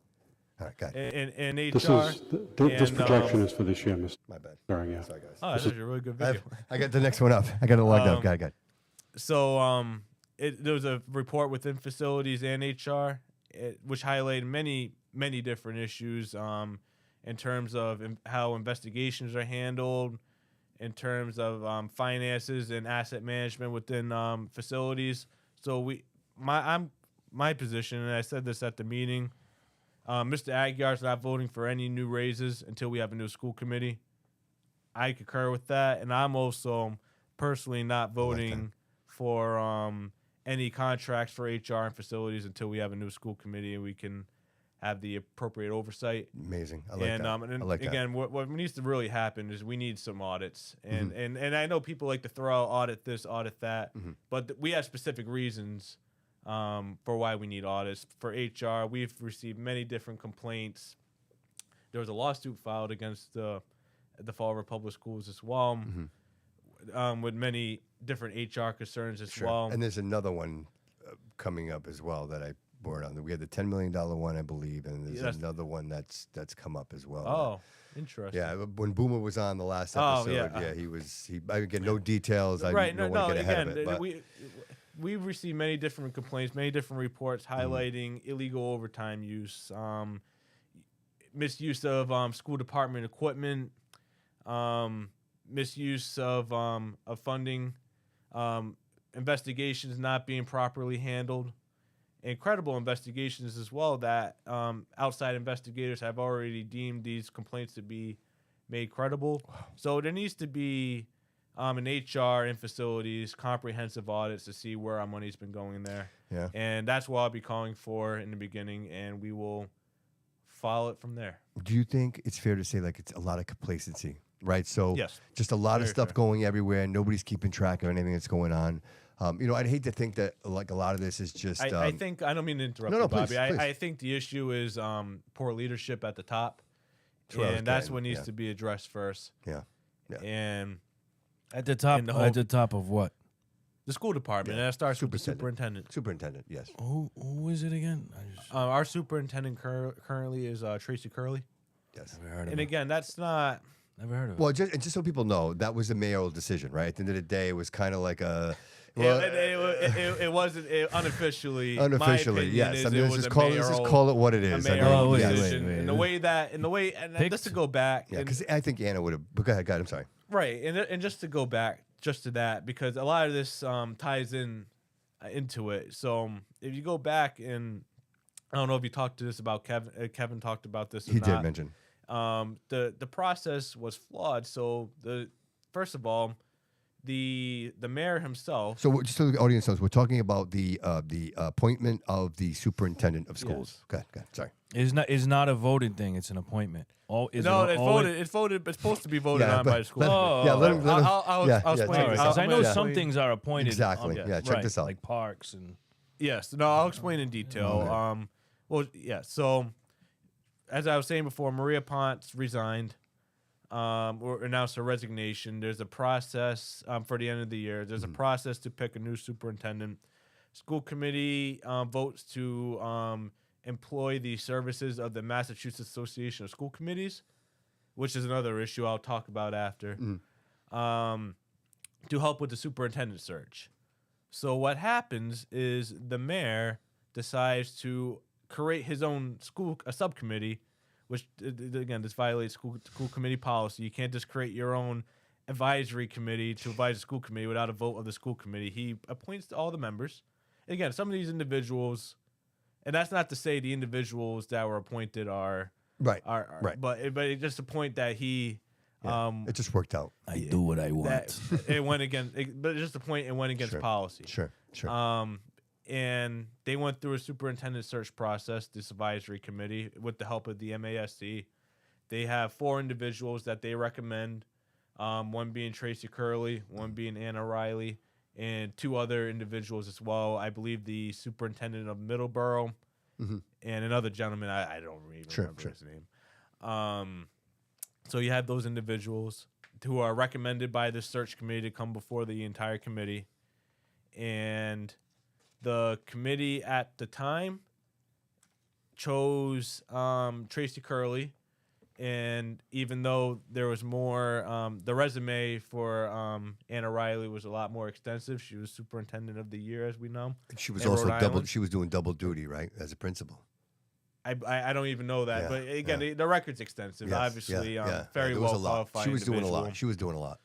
All right, got it. And HR. This projection is for this year, Mr. My bad. Sorry, yeah. Sorry, guys. Oh, that's a really good video. I got the next one up. I got it logged up. Got it. So there was a report within facilities and HR, which highlighted many different issues in terms of how investigations are handled, in terms of finances and asset management within facilities. So my position, and I said this at the meeting, Mr. Aguiar's not voting for any new raises until we have a new school committee. I concur with that, and I'm also personally not voting for any contracts for HR and facilities until we have a new school committee and we can have the appropriate oversight. Amazing. I like that. And I like again, what needs to really happen is we need some audits. And and I know people like to throw out audit this, audit that, but we have specific reasons for why we need audits. For HR, we've received many different complaints. There was a lawsuit filed against the Fall River Public Schools as well, with many different HR concerns as well. And there's another one coming up as well that I board on. We had the $10 million one, I believe, and there's another one that's come up as well. Oh, interesting. Yeah, when Boomer was on the last episode, I get no details. I don't want to get ahead of it. But we've received many different complaints, many different reports highlighting illegal overtime use, misuse of school department equipment, misuse of funding, investigations not being properly handled. Incredible investigations as well that outside investigators have already deemed these complaints to be made credible. Wow. So there needs to be in HR and facilities comprehensive audits to see where our money's been going there. Yeah. And that's what I'll be calling for in the beginning, and we will follow it from there. Do you think it's fair to say it's a lot of complacency, right? So yes, just a lot of stuff going everywhere. Nobody's keeping track of anything that's going on. I'd hate to think that a lot of this is just. I think I don't mean to interrupt you, Bobby. Please. I think the issue is poor leadership at the top, and that's what needs to be addressed first. Yeah. And at the top of what? The school department. And that starts with the superintendent. Superintendent, yes. Who is it again? Our superintendent currently is Tracy Curley. Yes. Never heard of and him. Again, that's not. Never heard of it. Well, just so people know, that was a mayoral decision, right? At the end of the day, it was kind of like a. Well, it wasn't unofficially. Unofficially, yes. I mean, let's just call it what it is. Wait. And the way, and just to go back. Yeah, because I think Anna would have. Go ahead, I'm sorry. Right, and just to go back just to that, because a lot of this ties into it. So if you go back, and I don't know if you talked to this about Kevin. Kevin talked about this. Or He not. did mention. The process was flawed. So first of all, the mayor himself. So just so the audience knows, we're talking about the appointment of the superintendent of schools. Yes. Okay, sorry. It's not a voting thing. It's an appointment. It's voted. It's voted. It's supposed to be voted on by the school. Let him. I'll explain. check I'll- this out. Because I know I'll some explain- things are appointed. Exactly. Yeah, check this out. Like parks and. Yes. No, I'll explain in detail. Okay. Well, yeah. So, as I was saying before, Maria Ponce resigned, or announced her resignation. There's a process for the end of the year. There's a process to pick a new superintendent. School committee votes to employ the services of the Massachusetts Association of School Committees, which is another issue I'll talk about after, to help with the superintendent search. So what happens is the mayor decides to create his own a subcommittee, which again, this violates school committee policy. You can't just create your own advisory committee to advise the school committee without a vote of the school committee. He appoints all the members. Again, some of these individuals, and that's not to say the individuals that were appointed are Right. but it's just a point that he. It just worked out. I do what I want. That it went against, but it's just a point it went against policy. Sure. And they went through a superintendent search process, this advisory committee, with the help of the MASC. They have 4 individuals that they recommend, one being Tracy Curley, one being Anna Riley, and 2 other individuals as well. I believe the superintendent of Middleborough and another gentleman, I don't even remember his name. So you have those individuals who are recommended by the search committee to come before the entire committee. And the committee at the time chose Tracy Curley. And even though there was more, the resume for Anna Riley was a lot more extensive. She was superintendent of the year, as we know. She was in also Rhode Island. She was doing double duty, right, as a principal. I don't even know that, Yeah, but again, the record's extensive. Yes, obviously, There very was well a lot. qualified. She was doing a individual. lot. She was doing a lot.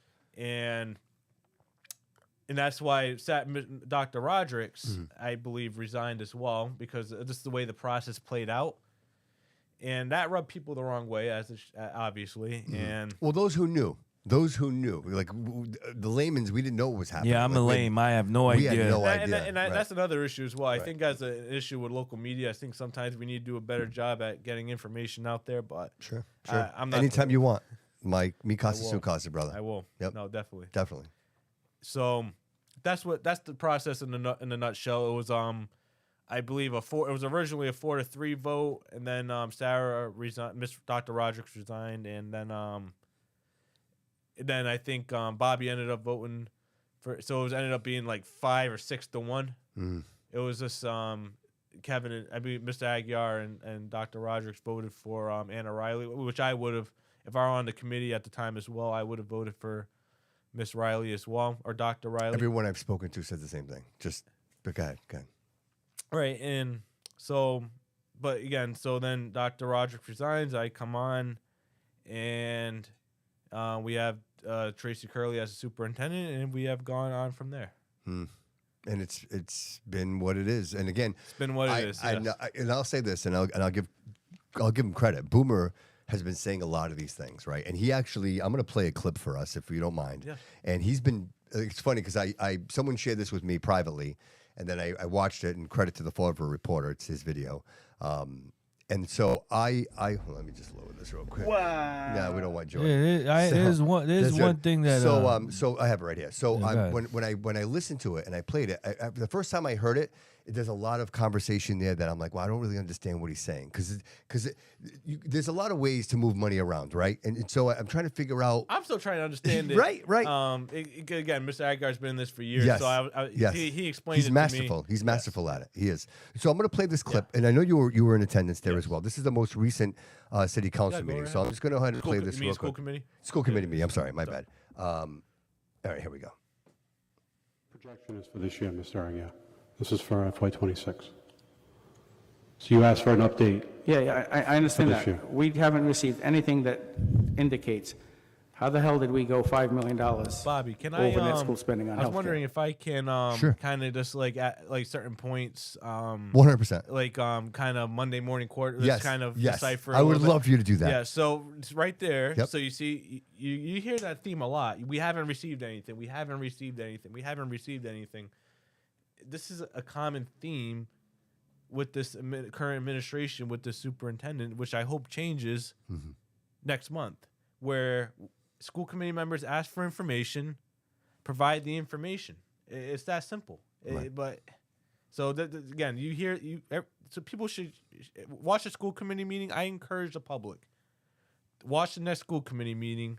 and that's why Dr. Rodericks, I believe, resigned as well, because this is the way the process played out, and that rubbed people the wrong way, as obviously. And Well, those who knew, like the layman's, we didn't know what was happening. Yeah, I'm a Like, lame. I have no we idea. had no idea. And Right. that's another issue as well. I Right. think as an issue with local media, I think sometimes we need to do a better job at getting information out there. But Sure. I'm not Anytime you want, Mike. Me casa will. su casa, brother. I will. Yep. No, definitely. Definitely. So that's the process in the nutshell. It was I believe it was originally a 4-3 vote, and then Sarah resigned, Dr. Rodericks resigned, and then I think Bobby ended up voting for, so it was ended up being like 5 or 6 to 1. It was just Kevin and Mr. Aguiar and Dr. Rodericks voted for Anna Riley, which I would have, if I were on the committee at the time as well, I would have voted for Miss Riley as well, or Dr. Riley. Everyone I've spoken to said the same thing. But go ahead. Right, and so, but again, so then Dr. Rodericks resigns. I come on, and we have Tracy Curley as a superintendent, and we have gone on from there. And it's been what it is. And again, It's been what it is. Yes. And I'll say this, and I'll give him credit. Boomer has been saying a lot of these things, right? And he actually, I'm going to play a clip for us if you don't mind. Yeah. And he's been. It's funny because someone shared this with me privately, and then I watched it. And credit to the Florida Reporter, it's his video. And so let me just load this real quick. Wow. Yeah, we don't want Joy. There's one thing that. So I have it right here. So go ahead. when I listened to it and I played it, the first time I heard it, there's a lot of conversation there that I'm like, well, I don't really understand what he's saying because there's a lot of ways to move money around, right? And so I'm trying to figure out. I'm still trying to understand it. Right. Again, Mr. Aguiar's been in this for years, Yes. so Yes. he explained He's it masterful. to me. He's masterful at it. He is. So I'm going to play this clip, and I know you were in attendance there as well. This is the most recent city council go meeting, right so I'm just going to go ahead and play You this mean real school quick. committee? School committee meeting. I'm sorry, my bad. All right, here we go. Projection is for this year, Mr. Aguiar. This is for FY26. So you asked for an update. Yeah, I understand For this year. that. We haven't received anything that indicates How the hell did we go $5 million Bobby, can I over net school spending on I was healthcare? wondering if I can Sure. kind of just like at like certain points 100%. like kind of Monday morning quarter Yes. kind of Yes. decipher I a would little bit. love for you to do that. Yeah, so it's right there. Yep. So you see, you hear that theme a lot. We haven't received anything. We haven't received anything. We haven't received anything. This is a common theme with this current administration, with the superintendent, which I hope changes next month, where school committee members ask for information, provide the information. It's that simple. Right. But so again, so people should watch the school committee meeting. I encourage the public, watch the next school committee meeting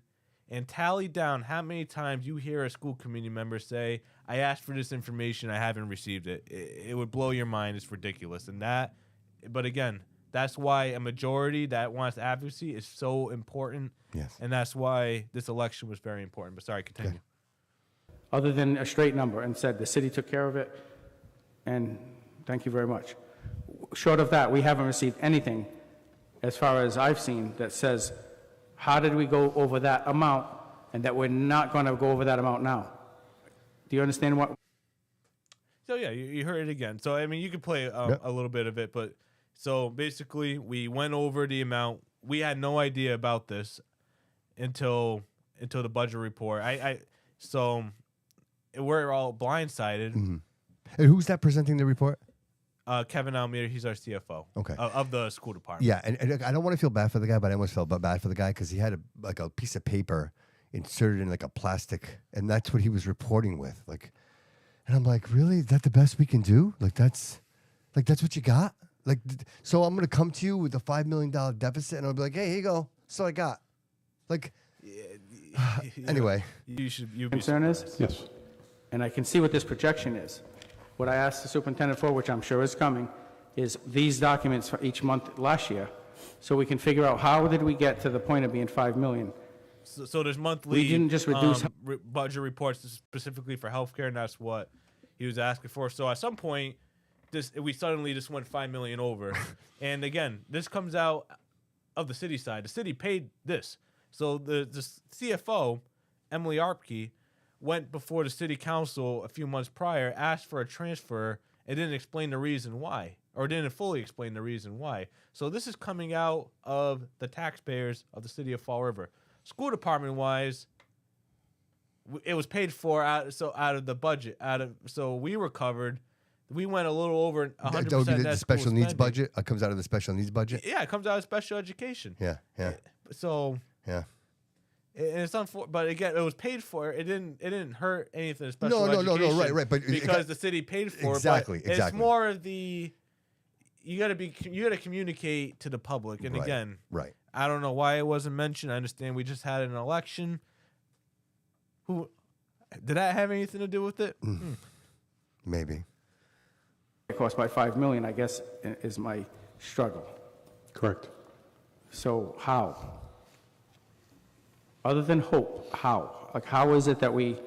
and tally down how many times you hear a school committee member say, I asked for this information, I haven't received it. It would blow your mind. It's ridiculous. But again, that's why a majority that wants advocacy is so important. Yes. And that's why this election was very important. But sorry, continue. Okay. Other than a straight number and said the city took care of it, and thank you very much. Short of that, we haven't received anything, as far as I've seen, that says, how did we go over that amount, and that we're not going to go over that amount now? Do you understand what? So yeah, you heard it again. So I mean, you could play a little bit of it, but so basically, we went over the amount. We had no idea about this until the budget report. So we're all blindsided. And who's that presenting the report? Kevin Almeida, he's our CFO. Okay. Of the school department. Yeah, and I don't want to feel bad for the guy, but I almost felt bad for the guy because he had a piece of paper inserted in like a plastic, and that's what he was reporting with. Like, and I'm like, really? Is that the best we can do? That's what you got? Like, so I'm gonna come to you with a $5 million deficit, and I'll be like, hey, here you go. So I got. Like, anyway. You Concern is? Yes. And I can see what this projection is. What I asked the superintendent for, which I'm sure is coming, is these documents for each month last year, so we can figure out how did we get to the point of being 5 million. So there's monthly. We didn't just reduce- budget reports specifically for healthcare, and that's what he was asking for. So at some point, we suddenly just went 5 million over, and again, this comes out of the city side. The city paid this, so the CFO, Emily Arpke, went before the city council a few months prior, asked for a transfer, and didn't explain the reason why, or didn't fully explain the reason why. So this is coming out of the taxpayers of the city of Fall River. School department wise, it was paid for out of the budget. So we were covered. We went a little over 100%. That would be the net special school needs spending. budget. It comes out of the special needs budget. Yeah, it comes out of special education. Yeah. So Yeah. and it's unfortunate, but again, it was paid for. It didn't hurt anything. Special No, education. right. But because the city paid for Exactly, it. But exactly. It's more of you got to communicate to the public. And Right, again, right. I don't know why it wasn't mentioned. I understand we just had an election. Who did that have anything to do with it? Maybe. It cost by 5 million, I guess, is my struggle. Correct. So how? Other than hope, how? Like, how is it that we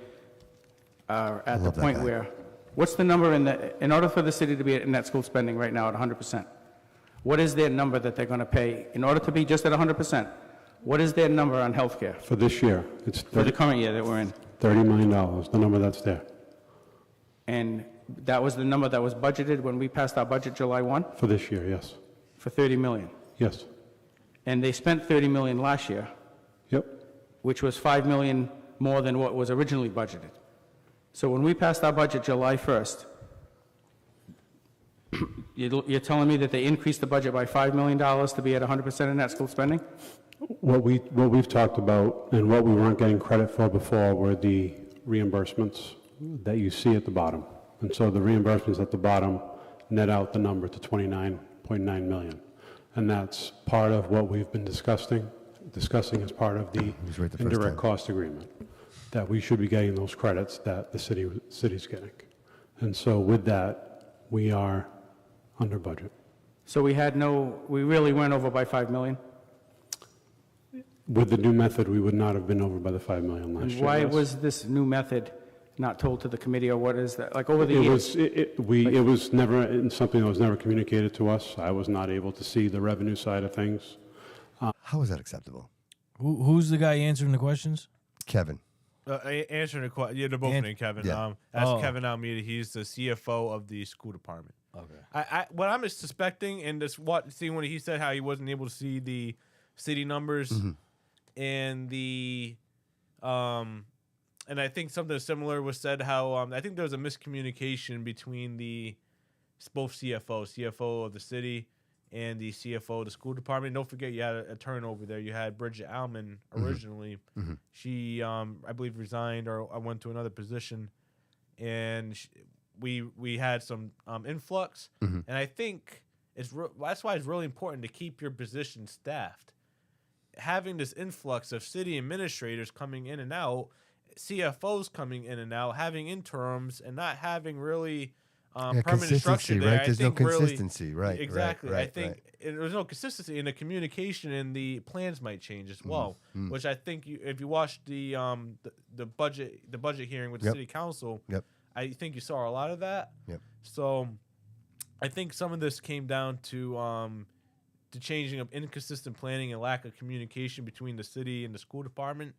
are at the love that point guy. where, what's the number in order for the city to be at net school spending right now at 100%? What is their number that they're going to pay in order to be just at 100%? What is their number on healthcare For this year, it's for the current year that we're in? $30 million, the number that's there. And that was the number that was budgeted when we passed our budget July 1 For this year, yes. for 30 million. Yes. And they spent 30 million last year, Yep. which was 5 million more than what was originally budgeted. So when we passed our budget July 1st, you're telling me that they increased the budget by $5 million to be at 100% in net school spending? What we've talked about and what we weren't getting credit for before were the reimbursements that you see at the bottom. And so the reimbursements at the bottom net out the number to 29.9 million. And that's part of what we've been discussing as part of the was right the first indirect time. cost agreement, that we should be getting those credits that the city's getting. And so with that, we are under budget. So we really went over by 5 million? With the new method, we would not have been over by the 5 million last And year. why yes. was this new method not told to the committee, or what is that? Like over the It years? was never something that was never communicated to us. I was not able to see the revenue side of things. How is that acceptable? Who's the guy answering the questions? Kevin. Answering the question, yeah, they're both named Kevin. Yeah. That's Kevin Almeida. He's the CFO of the school department. Okay. What I'm suspecting, and seeing when he said how he wasn't able to see the city numbers and the and I think something similar was said how I think there was a miscommunication between both CFO of the city and the CFO of the school department. Don't forget you had a turnover there. You had Bridget Alman originally. She I believe resigned or went to another position, and we had some influx, and I think that's why it's really important to keep your position staffed. Having this influx of city administrators coming in and out, CFOs coming in and out, having interims, and not having really permanent structure there. Right? There's no consistency, right? Exactly. Right, I think there's no consistency, and the communication and the plans might change as well. Which I think if you watch the budget hearing with the city council, I think you saw a lot of that. So I think some of this came down to the changing of inconsistent planning and lack of communication between the city and the school department.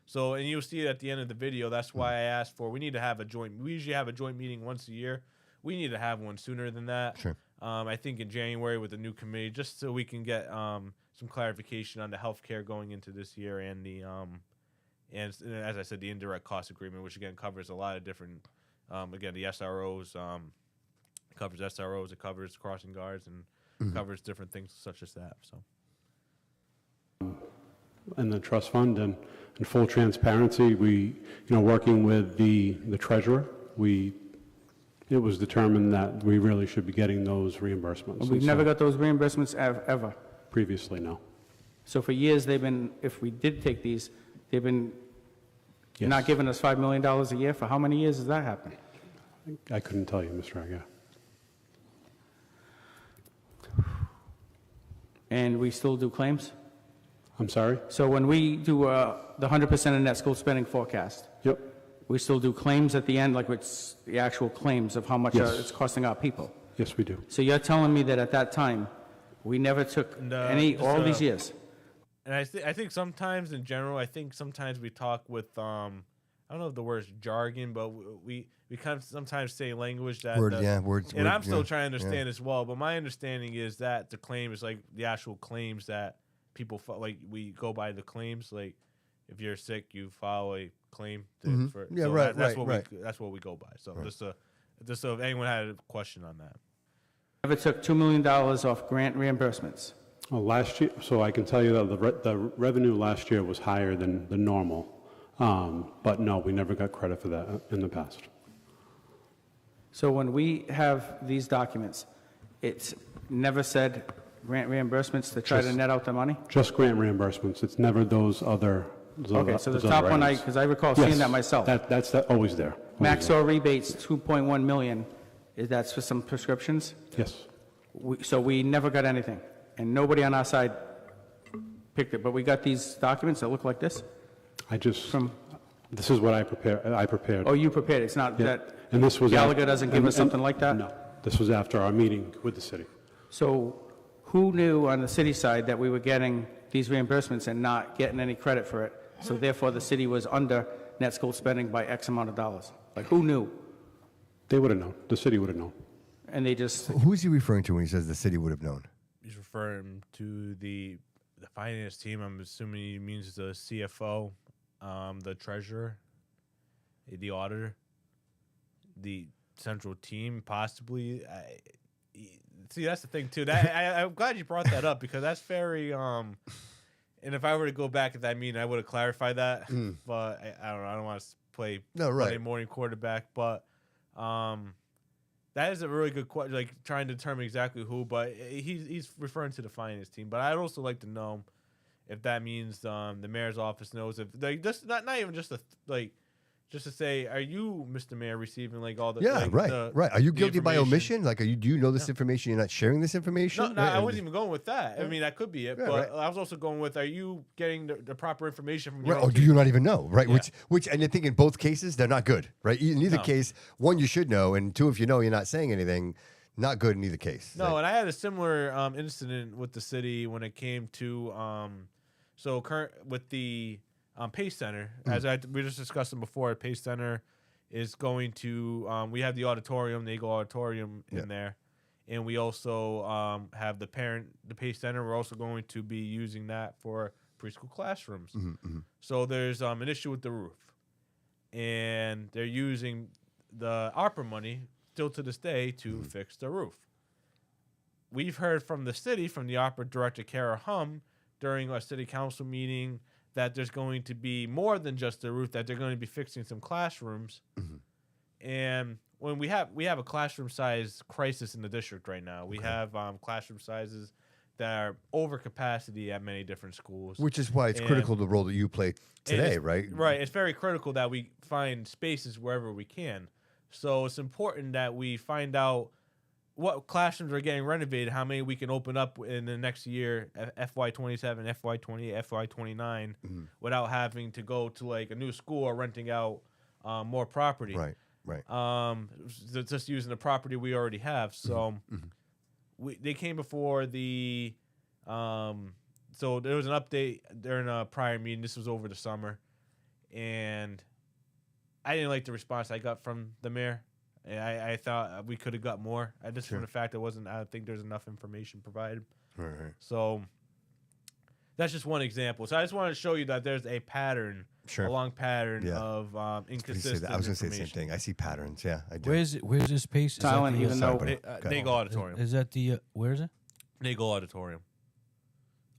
So, and you'll see it at the end of the video. That's why I asked we need to have we usually have a joint meeting once a year. We need to have one sooner than that. Sure. I think in January with the new committee, just so we can get some clarification on the healthcare going into this year and the and as I said, the indirect cost agreement, which again covers a lot of different again the SROs, it covers SROs, it covers crossing guards, and covers different things such as that. So. And the trust fund, and in full transparency, working with the treasurer, it was determined that we really should be getting those reimbursements. We've never got those reimbursements ever. Previously, no. So for years, if we did take these, they've been not giving us $5 million a year. For how many years has that happened? I couldn't tell you, Mr. Aguirre. And we still do claims? I'm sorry? So when we do the 100% of net school spending forecast, Yep. we still do claims at the end, like it's the actual claims of how much Yes. it's costing our people. Yes, we do. So you're telling me that at that time, we never took all these years? And I think sometimes in general, sometimes we talk with I don't know if the word's jargon, but we kind of sometimes say language that words. And I'm still trying to understand as well. But my understanding is that the claim is like the actual claims that people like. We go by the claims. Like if you're sick, you file a claim. For, Yeah, so right, that's right, what right. that's what we go by. So just so if anyone had a question on that. Never took $2 million off grant reimbursements. Well, last year, so I can tell you that the revenue last year was higher than the normal. But no, we never got credit for that in the past. So when we have these documents, it's never said grant reimbursements to try to net out the money? Just grant reimbursements. It's never those other. Okay, so the those top other one, items. because I recall Yes, seeing that myself. That's always there. Always Maxor rebates, 2.1 million. Is that for some prescriptions? there. Yes. So we never got anything, and nobody on our side picked it. But we got these documents that look like this. This is what I prepared. Oh, you prepared it. It's not Yeah. that And this was Gallagher after- doesn't give us something like that? No, this was after our meeting with the city. So who knew on the city side that we were getting these reimbursements and not getting any credit for it? So therefore, the city was under net school spending by X amount of dollars. Like, who knew? They would have known. The city would have known. And they just, Who is he referring to when he says the city would have known? He's referring to the finance team. I'm assuming he means the CFO, the treasurer, the auditor, the central team, possibly. See, that's the thing too. I'm glad you brought that up because that's very. And if I were to go back at that meeting, I would have clarified that. But I don't know. I don't want to play Monday morning quarterback, but. That is a really good question, like trying to determine exactly who, but he's referring to the finance team. But I'd also like to know if that means the mayor's office knows if like just not even just just to say, are you, Mr. Mayor, receiving like all the right. Are you guilty by information? omission? Like, do you know this information? You're not sharing this information? No, I wasn't even going with that. I mean, that could be it, Yeah, but right. I was also going with, are you getting the proper information from your Right. own Or do team? you not even know? Right. Yeah. Which, and I think in both cases they're not good. Right. In either No. case, one, you should know, and two, if you know you're not saying anything, not good in either case. No, and I had a similar incident with the city when it came to So current with the Pace Center, we just discussed them before, Pace Center is going to, we have the auditorium, the Eagle Auditorium in there. And we also have the Pace Center. We're also going to be using that for preschool classrooms. So there's an issue with the roof. And they're using the ARPA money still to this day to fix the roof. We've heard from the city, from the ARPA director, Kara Hum, during our city council meeting, that there's going to be more than just the roof, that they're going to be fixing some classrooms. And when we have a classroom size crisis in the district right now. We have classroom sizes that are over capacity at many different schools. Which is why it's critical the role that you play today, right? Right. It's very critical that we find spaces wherever we can. So it's important that we find out what classrooms are getting renovated, how many we can open up in the next year, FY27, FY28, FY29, without having to go to like a new school or renting out more property. Right. Just using the property we already have. So they came before the so there was an update during a prior meeting. This was over the summer, and I didn't like the response I got from the mayor. I thought we could have got more. Just from the fact I don't think there's enough information provided. Right. So that's just one example. So I just wanted to show you that there's a pattern, a long pattern of inconsistent I was going to say information. the same thing. I see patterns. Yeah, I do. Where's this Pace? Silent, even though Nagel Auditorium. Is that the where is it? Nagel Auditorium.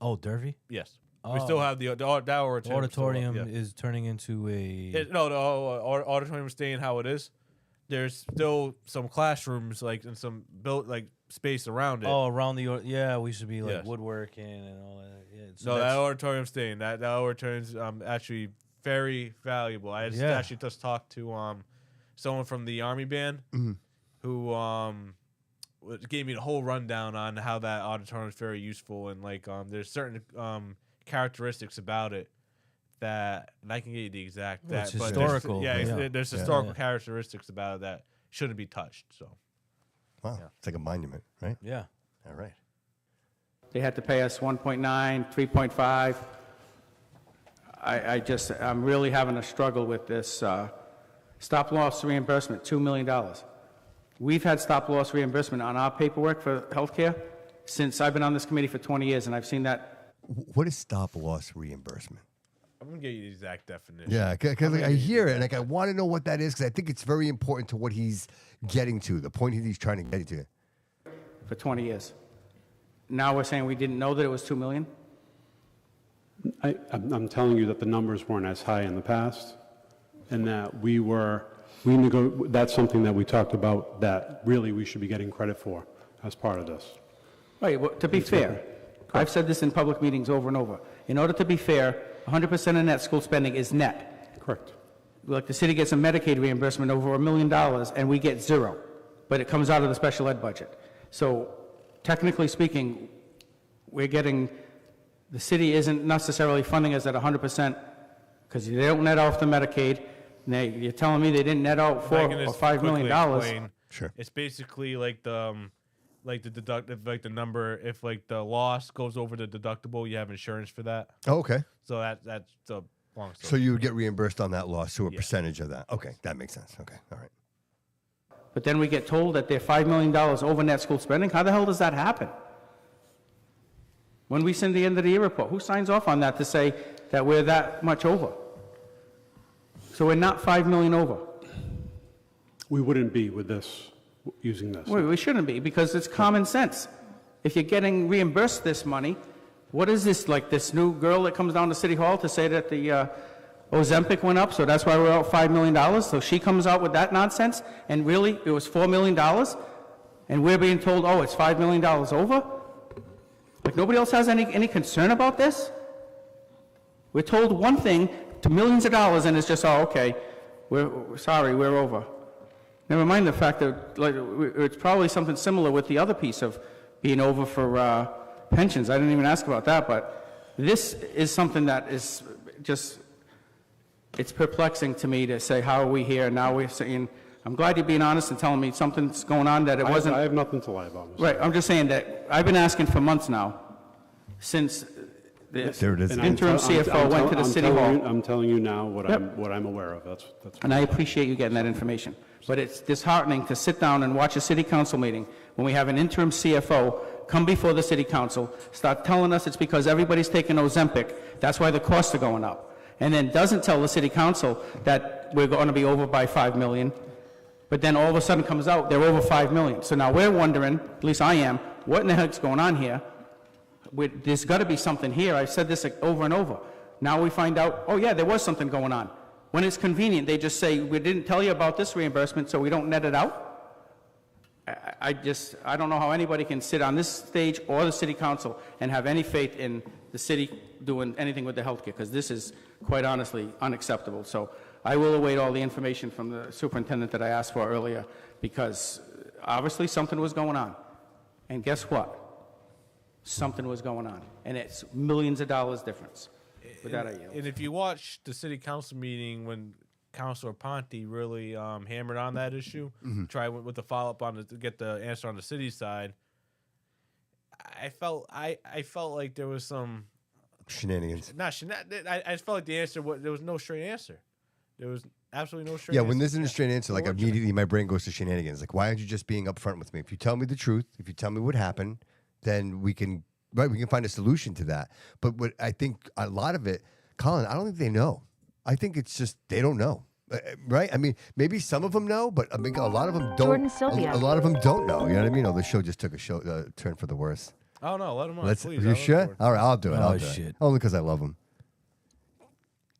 Oh, Derby. Yes. We still have the auditorium is turning into a the auditorium is staying how it is. There's still some classrooms and some built space around it. Oh, around the we should be woodworking and all that. Yeah, so that auditorium's staying. That auditorium's actually very valuable. I actually just talked to someone from the Army band who gave me the whole rundown on how that auditorium is very useful, and there's certain characteristics about it that, and I can get you the exact it's historical. There's historical characteristics about it that shouldn't be touched. So, wow, it's like a monument, right? Yeah. All right. they had to pay us 1.9, 3.5. I'm really having a struggle with this stop loss reimbursement, $2 million. We've had stop loss reimbursement on our paperwork for healthcare since I've been on this committee for 20 years, and I've seen that. What is stop loss reimbursement? I'm going to get you the exact definition. Yeah, because I hear it, and I want to know what that is, because I think it's very important to what he's getting to, the point he's trying to get to. For 20 years. Now we're saying we didn't know that it was $2 million? I'm telling you that the numbers weren't as high in the past, and that that's something that we talked about that really we should be getting credit for as part of this. Right, well, to be fair, I've said this in public meetings over and over. In order to be fair, 100% of net school spending is net. Correct. Like the city gets a Medicaid reimbursement over $1 million and we get zero, but it comes out of the special ed budget. So technically speaking, the city isn't necessarily funding us at 100% because they don't net off the Medicaid. You're telling me they didn't net out $4 or $5 million. Sure. It's basically like the number, if the loss goes over the deductible, you have insurance for that. Oh, okay. So that's the long story. So you would get reimbursed on that loss, so a percentage of that. Okay, that makes sense. Okay, all right. But then we get told that they're $5 million over net school spending. How the hell does that happen? When we send the end of the year report, who signs off on that to say that we're that much over? So we're not $5 million over. We wouldn't be with this, using this. We shouldn't be, because it's common sense. If you're getting reimbursed this money, what is this, like this new girl that comes down to City Hall to say that the Ozempic went up, so that's why we're out $5 million? So she comes out with that nonsense, and really, it was $4 million, and we're being told, oh, it's $5 million over? Like, nobody else has any concern about this? We're told one thing to millions of dollars, and it's just, oh, okay, we're sorry, we're over. Never mind the fact that it's probably something similar with the other piece of being over for pensions. I didn't even ask about that, but this is something that is just, it's perplexing to me to say, how are we here? Now we're saying, I'm glad you're being honest and telling me something's going on that it wasn't. I have nothing to lie about. Mr. Right, I'm just saying that I've been asking for months now, since There it is. And Interim CFO went to the city hall. I'm telling you now what Yep. I'm aware of. That's. And I appreciate you getting that information. But it's disheartening to sit down and watch a city council meeting when we have an interim CFO come before the city council, start telling us it's because everybody's taking Ozempic, that's why the costs are going up. And then doesn't tell the city council that we're going to be over by 5 million. But then all of a sudden comes out, they're over 5 million. So now we're wondering, at least I am, what in the heck's going on here? There's got to be something here. I've said this over and over. Now we find out, oh yeah, there was something going on. When it's convenient, they just say, we didn't tell you about this reimbursement, so we don't net it out. I don't know how anybody can sit on this stage or the city council and have any faith in the city doing anything with the healthcare, because this is quite honestly unacceptable. So I will await all the information from the superintendent that I asked for earlier, because obviously something was going on. And guess what? Something was going on, and it's millions of dollars difference. With that, I yield. And if you watch the city council meeting when Councilor Ponte really hammered on that issue, try with the follow up to get the answer on the city side, I felt like there was some Shenanigans. I just felt like the answer there was no straight answer. There was absolutely no straight. Yeah, answer. when there's a straight answer, like immediately my brain goes to shenanigans. Like, why aren't you just being upfront with me? If you tell me the truth, if you tell me what happened, then we can find a solution to that. But what I think a lot of it, Colin, I don't think they know. I think it's just they don't know, right? I mean, maybe some of them know, but I mean, a lot of them don't. Jordan Sylvia. A lot of them don't know. You know what I mean? Oh, the show just took a turn for the worse. Oh no, let him on. Let's. Please, You sure? All right, I'll do it. Oh, I'll do shit. it. Only because I love him.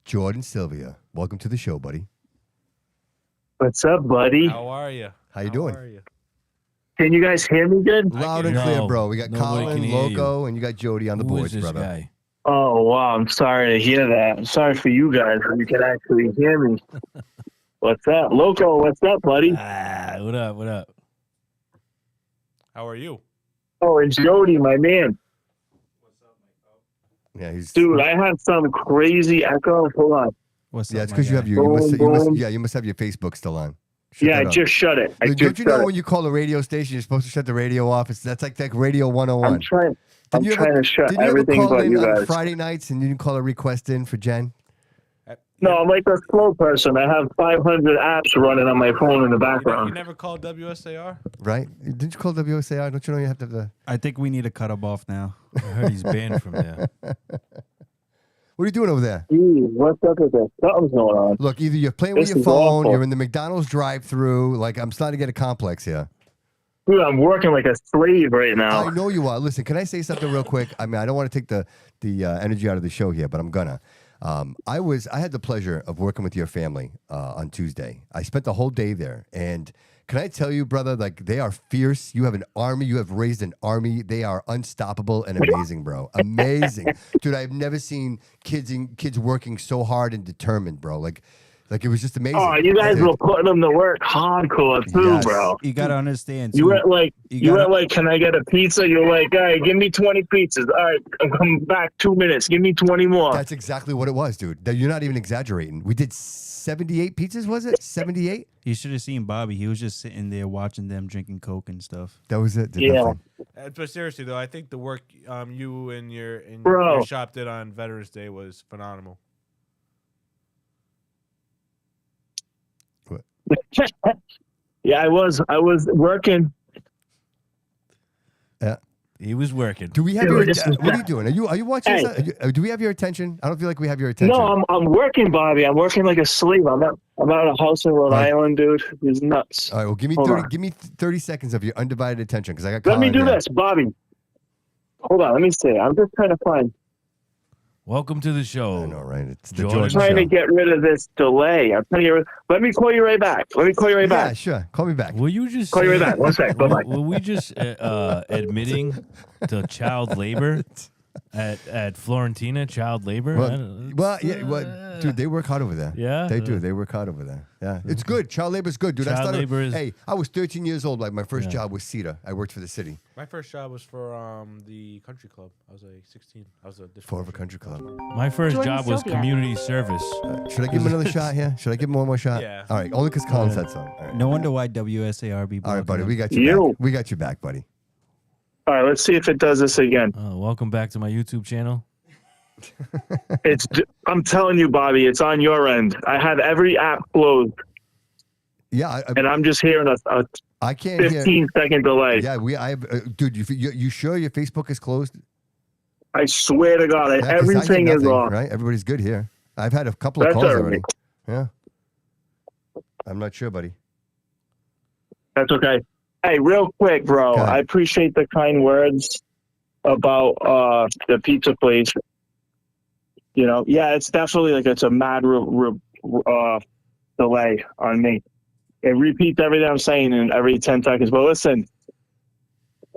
Jordan Sylvia, welcome to the show, buddy. What's up, buddy? How are you? How you doing? Are you? Can you guys hear me good? Loud can and clear, hear you. bro. We got Nobody can Colin, hear you. Loco, and you got Jody on the Who boards, is this brother. guy? Oh, wow. I'm sorry to hear that. I'm sorry for you guys. You can actually hear me. What's up? Loco, what's up, buddy? What up? What up? How are you? Oh, and Jody, my man. Yeah, he's. Dude, I have some crazy echo. Hold on. What's Yeah, up, it's my because you guy? have you must, Boom, boom. you must have your Facebook still on. Shut Yeah, I that off. just shut it. Don't just you shut know it. when you call a radio station, you're supposed to shut the radio off? That's like Radio 101. I'm trying Didn't you to shut didn't you ever everything call but in you on guys. Friday nights and you didn't call a request in for Jen? No, I'm like a slow person. I have 500 apps running on my phone in the You background. never called WSAR? Right? Didn't you call WSAI? Don't you know you have to have the... I think we need to cut him off now. I heard he's banned from there. What are you doing over there? Gee, what's up with this? Something's going on. Look, either you're playing with This your is phone, awful. you're in the McDonald's drive-through. Like, I'm starting to get a complex here. Dude, I'm working like a slave right now. I know you are. Listen, can I say something real quick? I mean, I don't want to take the energy out of the show here, but I'm gonna. I had the pleasure of working with your family on Tuesday. I spent the whole day there, and can I tell you, brother, like they are fierce. You have an army. You have raised an army. They are unstoppable and amazing, bro. Amazing, dude. I've never seen kids working so hard and determined, bro. Like it was just amazing. Oh, you guys were putting them to work hardcore too, Yes. bro. You gotta understand. You too. were like, You gotta- can I get a pizza? You're like, all right, give me 20 pizzas. All right, I'll come back 2 minutes. Give me 20 more. That's exactly what it was, dude. You're not even exaggerating. We did 78 pizzas, was it? 78? You should have seen Bobby. He was just sitting there watching them drinking Coke and stuff. That was it. Did Yeah. nothing. But seriously though, I think the work you and your Bro. shop did on Veterans Day was phenomenal. Yeah, I was working. He was working. Do we have Dude, your? this is What are you bad. doing? Are you watching? Hey. This? Do we have your attention? I don't feel like we have your attention. No, I'm working, Bobby. I'm working like a slave. I'm at a house in Rhode Right. Island, dude. It's nuts. All right. Well, give me Hold 30. on. Give me 30 seconds of your undivided attention because I got. Let me Colin do here. this, Bobby. Hold on, let me see. I'm just trying to find. Welcome to the show. I know, right? It's the Jordan. George Trying to show. get rid of this delay. I'm trying to get rid. Let me call you right back. Yeah, back. sure. Call me back. Will you just Call you right say- back. One sec. Were, Bye-bye. were we just admitting to child labor at Florentina? Child labor? I don't- Dude, they work hard over there. Yeah? they do. They work hard over there. Yeah, it's good. Child labor is good, dude. I Child started. labor is- Hey, I was 13 years old. Like my first Yeah. job was CETA. I worked for the city. My first job was for the country club. I was like 16. I was a Forever Country Club. My first Jordan job was Sylvia. community service. Should I give him another shot here? Should I give him one more shot? Yeah. All right. Only because Colin said so. All right. No wonder why WSAR be. All right, buddy. blocking We him. got you You. back. We got you back, buddy. All right, let's see if it does this again. Welcome back to my YouTube channel. I'm telling you, Bobby, it's on your end. I have every app closed, Yeah, and I'm just hearing a I can't hear. 15-second delay. Yeah, dude. You sure your Facebook is closed? I swear to God, Yeah, 'cause I hear everything is nothing, off. right? Everybody's good here. I've had a couple of That's calls all right. already. Yeah, I'm not sure, buddy. That's okay. Hey, real quick, bro. Go ahead. I appreciate the kind words about the pizza place. You know, yeah, it's definitely like it's a mad delay on me. It repeats everything I'm saying in every 10 seconds. But listen,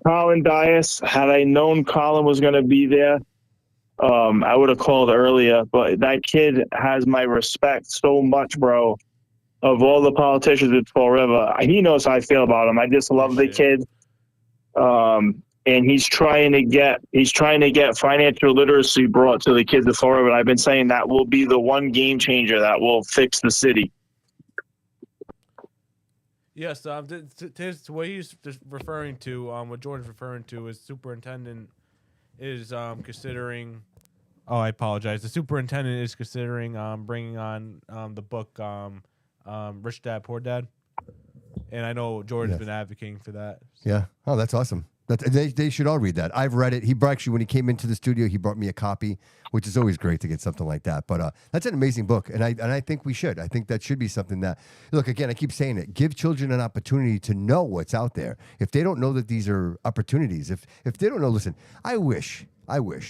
Colin Dias, had I known Colin was going to be there, I would have called earlier. But that kid has my respect so much, bro. Of all the politicians in Fall River, he knows how I feel about him. I just love the kid. And he's trying to get financial literacy brought to the kids of Fall River. And I've been saying that will be the one game changer that will fix the city. Yes, what he's just referring to, what Jordan's referring to is superintendent is considering. Oh, I apologize. The superintendent is considering bringing on the book Rich Dad Poor Dad, and I know Jordan's been advocating for that. So. Yeah. Oh, that's awesome. They should all read that. I've read it. Actually, when he came into the studio, he brought me a copy, which is always great to get something like that. But that's an amazing book, and I think we should. I think that should be something that, look, again, I keep saying it. Give children an opportunity to know what's out there. If they don't know that these are opportunities, if they don't know, listen. I wish,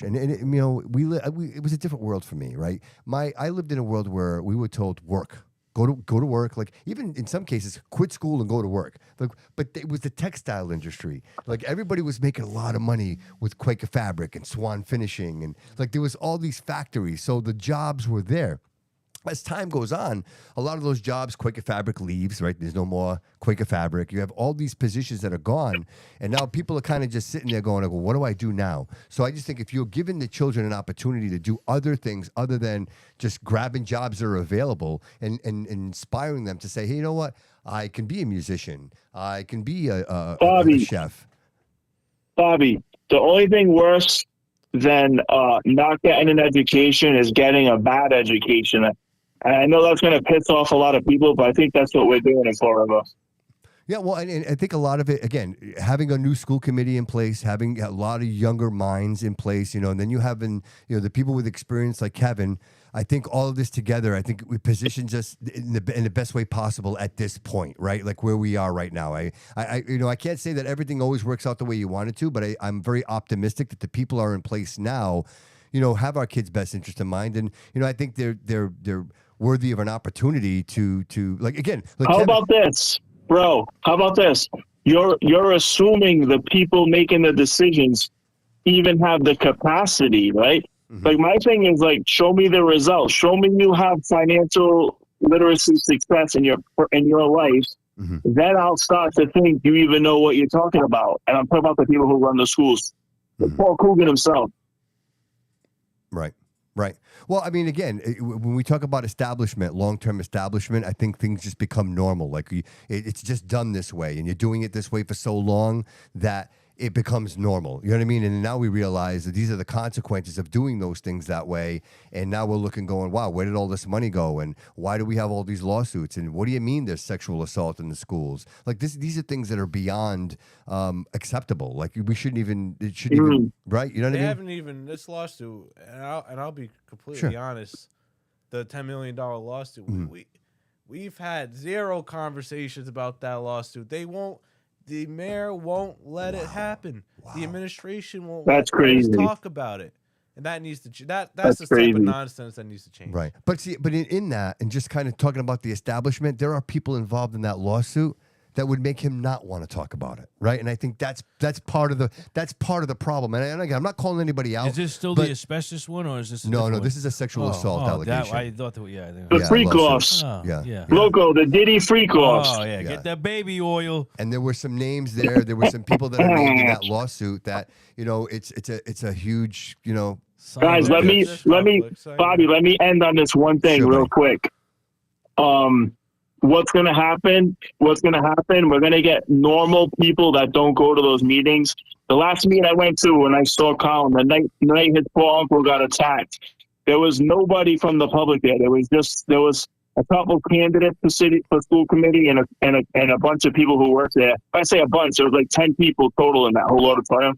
and you know, it was a different world for me, right? I lived in a world where we were told work. Go to work, like even in some cases, quit school and go to work. Like, but it was the textile industry. Like everybody was making a lot of money with Quaker Fabric and Swan Finishing, and like there was all these factories, so the jobs were there. As time goes on, a lot of those jobs, Quaker Fabric leaves, right? There's no more Quaker Fabric. You have all these positions that are gone, and now people are kind of just sitting there going, like, well, what do I do now? So I just think if you're giving the children an opportunity to do other things other than just grabbing jobs that are available and inspiring them to say, hey, you know what? I can be a musician. I can be a chef. Bobby, the only thing worse than not getting an education is getting a bad education. And I know that's going to piss off a lot of people, but I think that's what we're doing in Fall River. Yeah, well, and I think a lot of it, again, having a new school committee in place, having a lot of younger minds in place, you know, and then you having, you know, the people with experience like Kevin. I think all of this together, I think we positions us in the best way possible at this point, right? Like where we are right now. I you know, I can't say that everything always works out the way you want it to, but I'm very optimistic that the people are in place now, you know, have our kids' best interest in mind, and you know, I think they're worthy of an opportunity to like again. Like How Kevin, about this, bro? How about this? You're assuming the people making the decisions even have the capacity, right? Mm-hmm. Like my thing is like, show me the results. Show me you have financial literacy success in your life. Mm-hmm. Then I'll start to think you even know what you're talking about. And I'm talking about the people who run the schools. Mm-hmm. Paul Coogan himself. Right. Right. Well, I mean, again, when we talk about establishment, long-term establishment, I think things just become normal. Like it's just done this way, and you're doing it this way for so long that it becomes normal. You know what I mean? And now we realize that these are the consequences of doing those things that way. And now we're looking going, wow, where did all this money go? And why do we have all these lawsuits? And what do you mean there's sexual assault in the schools? Like these are things that are beyond acceptable. Like it shouldn't even, right? You know what I mean? They haven't even, this lawsuit, and I'll be completely honest, the $10 million lawsuit, we've had zero conversations about that lawsuut. The mayor won't let it happen. Wow. The administration won't let us talk about it. And that needs to that's the type of nonsense that needs to change. Right. But see, in that, and just kind of talking about the establishment, there are people involved in that lawsuit that would make him not want to talk about it, right? And I think that's part of the problem. And again, I'm not calling anybody out. Is this still the asbestos one, or is this no? One? This is a sexual assault allegation. I thought that, the freak-offs. Loco, the Diddy freak-offs. Oh yeah, get that baby oil. And there were some names there. There were some people that are named in that lawsuit. That it's a huge Guys, let me Bobby, let me end on this one thing real quick. what's going to happen? What's going to happen? We're going to get normal people that don't go to those meetings. The last meeting I went to when I saw Colin, the night his poor uncle got attacked, there was nobody from the public there. There was a couple candidates for school committee and a bunch of people who work there. If I say a bunch, there was like 10 people total in that whole auditorium.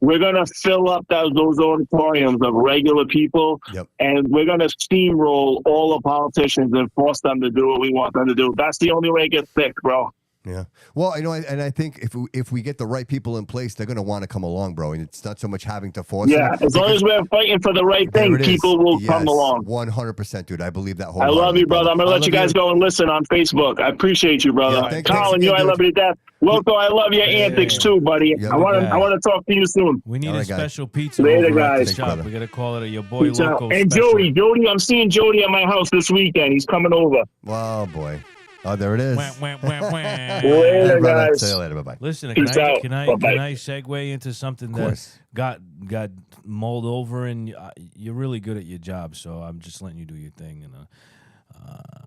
We're going to fill up those auditoriums of regular people, and we're going to steamroll all the politicians and force them to do what we want them to do. That's the only way it gets fixed, bro. Yeah. Well, and I think if we get the right people in place, they're going to want to come along, bro. And it's not so much having to force them. Yeah, as long as we're fighting for the right thing, people will come along. 100%, dude. I believe that whole. I love you, brother. I'm going to let you guys go and listen on Facebook. I appreciate you, brother. Yeah, Colin, I love you to death. Loco, I love your antics too, buddy. I want to talk to you soon. We need a special pizza Later, over at the guys. shop. We got to call it your boy Pizza. Loco And special. Jody, I'm seeing Jody at my house this weekend. He's coming over. Oh boy. Oh, there it is. Later, guys. See you later. Bye-bye. Listen, Peace out. can I segue into something that got mulled over, and you're really good at your job, so I'm just letting you do your thing. And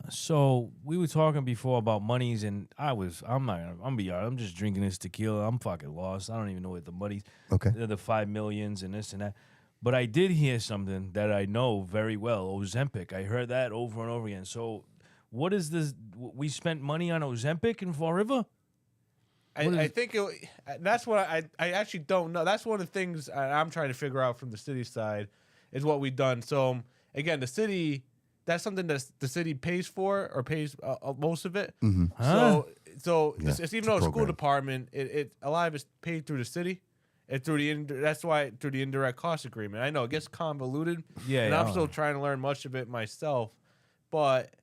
so we were talking before about monies, and I'm be honest, I'm just drinking this tequila. I'm fucking lost. I don't even know what the money's. Okay. The 5 millions and this and that. But I did hear something that I know very well, Ozempic. I heard that over and over again. So what is this? We spent money on Ozempic in Fall River? I think that's what I actually don't know. That's one of the things I'm trying to figure out from the city side is what we've done. So, again, the city, that's something that the city pays for or pays most of it. Mm-hmm. So Yeah, it's even though the school department, a lot of it's paid through the city. And that's why through the indirect cost agreement. I know it gets convoluted. And I'm still trying to learn much of it myself. But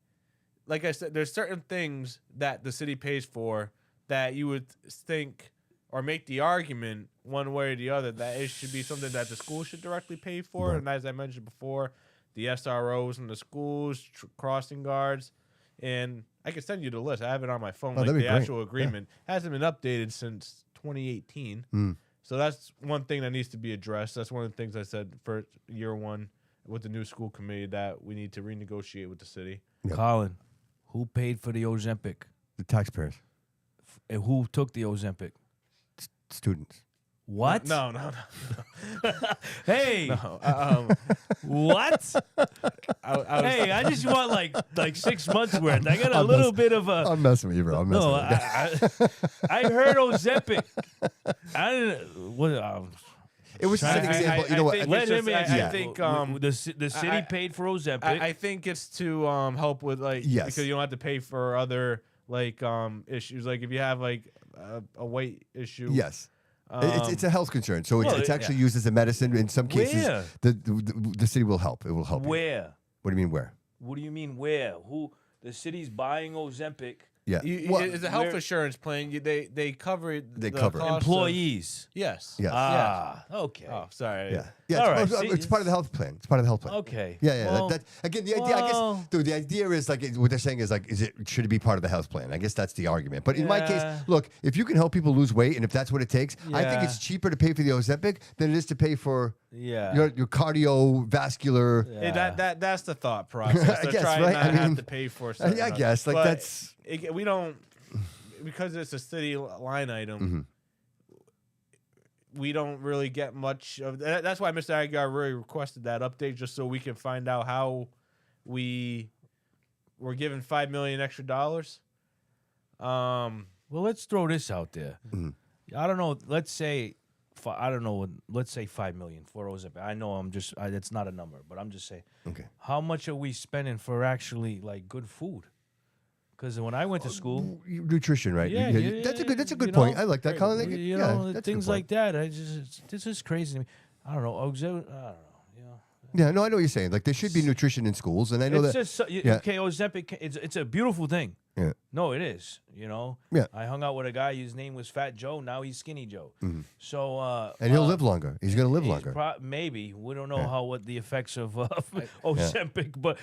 like I said, there's certain things that the city pays for that you would think or make the argument one way or the other that it should be something that the school should directly pay for. Right. And as I mentioned before, the SROs in the schools, crossing guards, and I can send you the list. I have it on my phone. Like the actual agreement hasn't been updated since 2018. So that's one thing that needs to be addressed. That's one of the things I said for year one with the new school committee that we need to renegotiate with the city. Colin, who paid for the Ozempic? The taxpayers. And who took the Ozempic? Students. What? No. Hey. No. What? I just want like 6 months worth. I got a little bit of a. I'm messing with you, bro. I'm messing with you. I heard Ozempic. I didn't. What? It was just an example. You know what? Let him answer. I think the city paid for Ozempic. I think it's to help with because you don't have to pay for other issues. Like if you have like a weight issue. Yes. It's a health concern, so it's actually used as a medicine. In some cases, the city will help. It will help. Where? What do you mean where? What do you mean where? Who? The city's buying Ozempic. Yeah, it's a health insurance plan. They cover They cover employees. Yes. Okay. Oh, sorry. Yeah. All right. It's part of the health plan. It's part of the health plan. Okay. Yeah. Well, Again, the idea, I guess, dude, the idea is like what they're saying is like, should it be part of the health plan? I guess that's the argument. But in my case, look, if you can help people lose weight, and if that's what it takes, I think it's cheaper to pay for the Ozempic than it is to pay for your cardiovascular. That's the thought process. I guess, try right? not have to pay for something. I guess like that's. We don't, because it's a city line item, we don't really get much of that. That's why Mr. Aguilar really requested that update, just so we can find out how we were given $5 million extra dollars. Well, let's throw this out there. I don't know. Let's say, let's say $5 million for Ozempic. I know that's not a number, but I'm just saying. Okay. How much are we spending for actually like good food? Because when I went to school, nutrition, right? Yeah, that's a good point. I like that, Colin. Things like that. This is crazy to me. I don't know. I don't know. Yeah, no, I know what you're saying. Like there should be nutrition in schools, and I know okay, Ozempic. It's a beautiful thing. Yeah. No, it is. Yeah. I hung out with a guy. His name was Fat Joe. Now he's Skinny Joe. So. And he'll live longer. He's gonna live longer. Maybe we don't know what the effects of Ozempic, but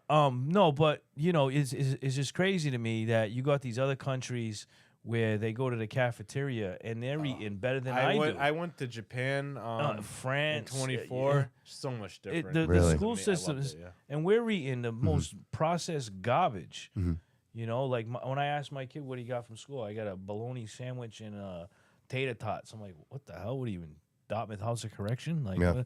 no, but it's just crazy to me that you got these other countries where they go to the cafeteria and they're eating better than I do. I went to Japan, France, in 24. So much different. The school systems, and we're eating the most processed garbage. You know, like when I asked my kid what he got from school, I got a bologna sandwich and tater tots. I'm like, what the hell? What are you in Dartmouth House of Correction? Like, Yeah. what?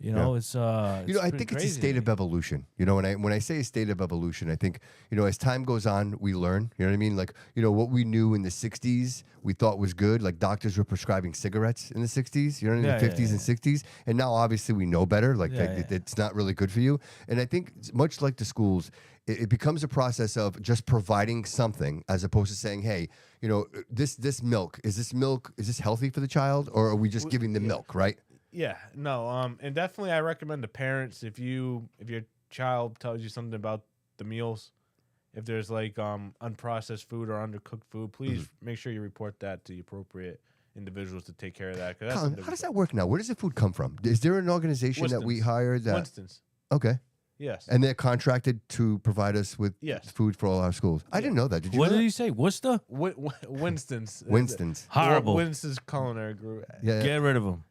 You know, it's I think it's a state of evolution. You know, when I say a state of evolution, I think, as time goes on, we learn. You know what I mean? Like, what we knew in the '60s, we thought was good. Like doctors were prescribing cigarettes in the '60s. You know, in the '50s and '60s, and now obviously we know better. Like, it's not really good for you. And I think much like the schools, it becomes a process of just providing something as opposed to saying, hey, this milk is this healthy for the child, or are we just giving them milk, right? Yeah, no, and definitely I recommend to parents if your child tells you something about the meals, if there's like unprocessed food or undercooked food, please make sure you report that to the appropriate individuals to take care of that. Colin, how does that work now? Where does the food come from? Is there an organization that we hired that? Winston's. Okay. Yes. And they're contracted to provide us with food for all our schools. I didn't know that. Did you? What know did that? he say? Worcester? Winston's. Winston's. Horrible. Winston's Culinary Group. Yeah. Get rid of them.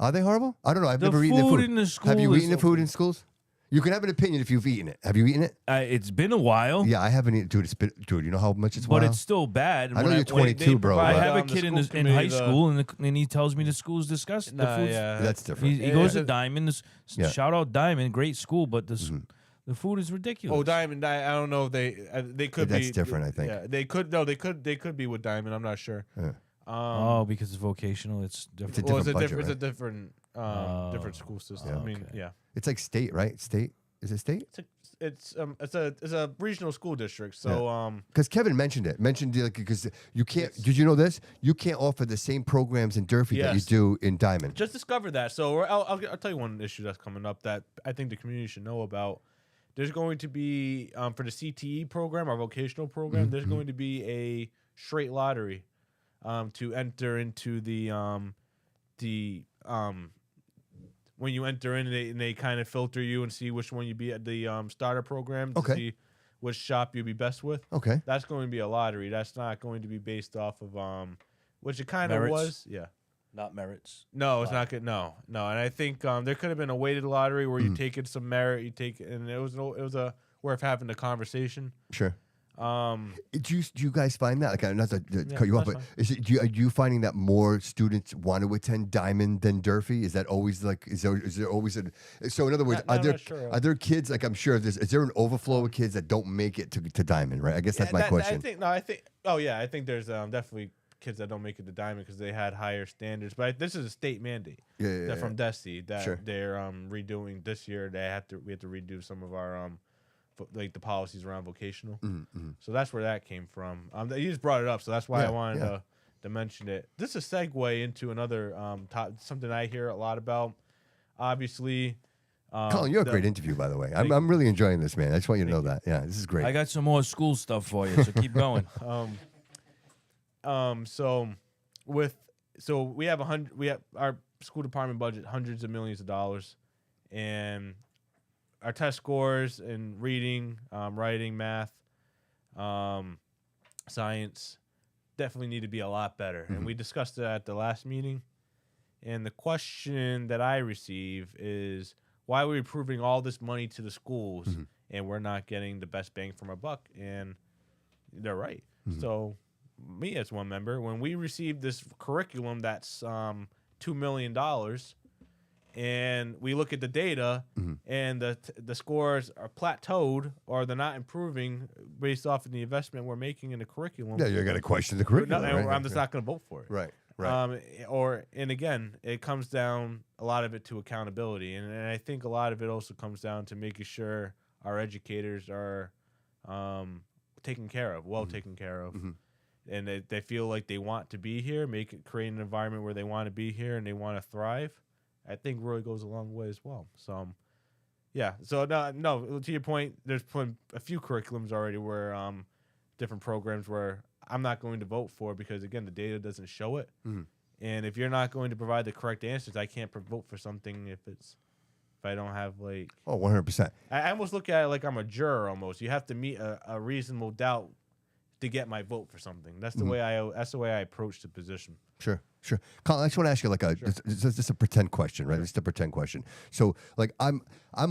Are they horrible? I don't know. I've The never eaten the food food. in the school Have you is eaten the food in schools? You can have an opinion if you've eaten it. Have you eaten it? It's been a while. Yeah, I haven't eaten. Dude, you know how much it's But wild? it's still bad. I know When you're 22, bro. I but have a the kid in school in high committee, school, and he tells me the school's disgusting. The Nah, food's- yeah. that's different. He goes Yeah. to Diamond. Yeah. Shout out Diamond, great school, but the food is ridiculous. Oh, Diamond. I don't know if they could be. That's different, I think. Yeah, they could. No, they could be with Diamond. I'm not sure. Yeah. Oh, because it's vocational, it's different. It's a different budget, It's a right? different school system. Yeah. I mean, Okay. yeah. It's like state, right? State? Is it state? It's a regional school district. So Because Kevin mentioned it. Because you can't. Did you know this? You can't offer the same programs in Durfee that you Yes. do in Diamond. just discovered that. So I'll tell you one issue that's coming up that I think the community should know about. There's going to be for the CTE program, our vocational program. There's going to be a straight lottery to enter into the when you enter in, they kind of filter you and see which one you'd be at the starter program to Okay. see which shop you'd be best with. Okay. That's going to be a lottery. That's not going to be based off of which it kind of Merits? was. Yeah. Not merits. No, it's not good. No. And I think there could have been a weighted lottery where you take in some merit, and it was worth having the conversation. Sure. Do you guys find that, like, not to cut you off, that's but are you finding that more students want to attend Diamond than Durfee? Is that always like, is there always so in other words, I'm not sure. are there kids, like, I'm sure is there an overflow of kids that don't make it to Diamond, right? I guess that's my question. I think there's definitely kids that don't make it to Diamond because they had higher standards, but this is a state mandate. Yeah. From DESI that Sure. they're redoing this year. We have to redo some of our like the policies around vocational. So that's where that came from. You just brought it up, so that's why I wanted to mention it. This is a segue into another something I hear a lot about. Obviously, Colin, you're a great interview, by the way. I'm really enjoying this, man. I just want you to know that. Yeah, this is great. I got some more school stuff for you, so keep going. So we have our school department budget hundreds of millions of dollars, and our test scores in reading, writing, math, science definitely need to be a lot better. And we discussed that at the last meeting. And the question that I receive is, why are we approving all this money to the schools and we're not getting the best bang for our buck? And they're right. So me as one member, when we received this curriculum that's $2 million, and we look at the data and the scores are plateaued or they're not improving based off of the investment we're making in the curriculum. Yeah, you're going to question the curriculum. And right? I'm just not going to vote for it. Right. And again, it comes down a lot of it to accountability, and I think a lot of it also comes down to making sure our educators are taken care of, taken care of, and they feel like they want to be here, create an environment where they want to be here and they want to thrive. I think really goes a long way as well. So, yeah. So no. To your point, there's a few curriculums already where different programs where I'm not going to vote for because again the data doesn't show it. And if you're not going to provide the correct answers, I can't vote for something if I don't have like. Oh, 100%. I almost look at it like I'm a juror. Almost, you have to meet a reasonable doubt to get my vote for something. That's the way I approach the position. Sure. Sure. Colin, I just want to ask you like just a pretend question, right? Just a pretend question. So like I'm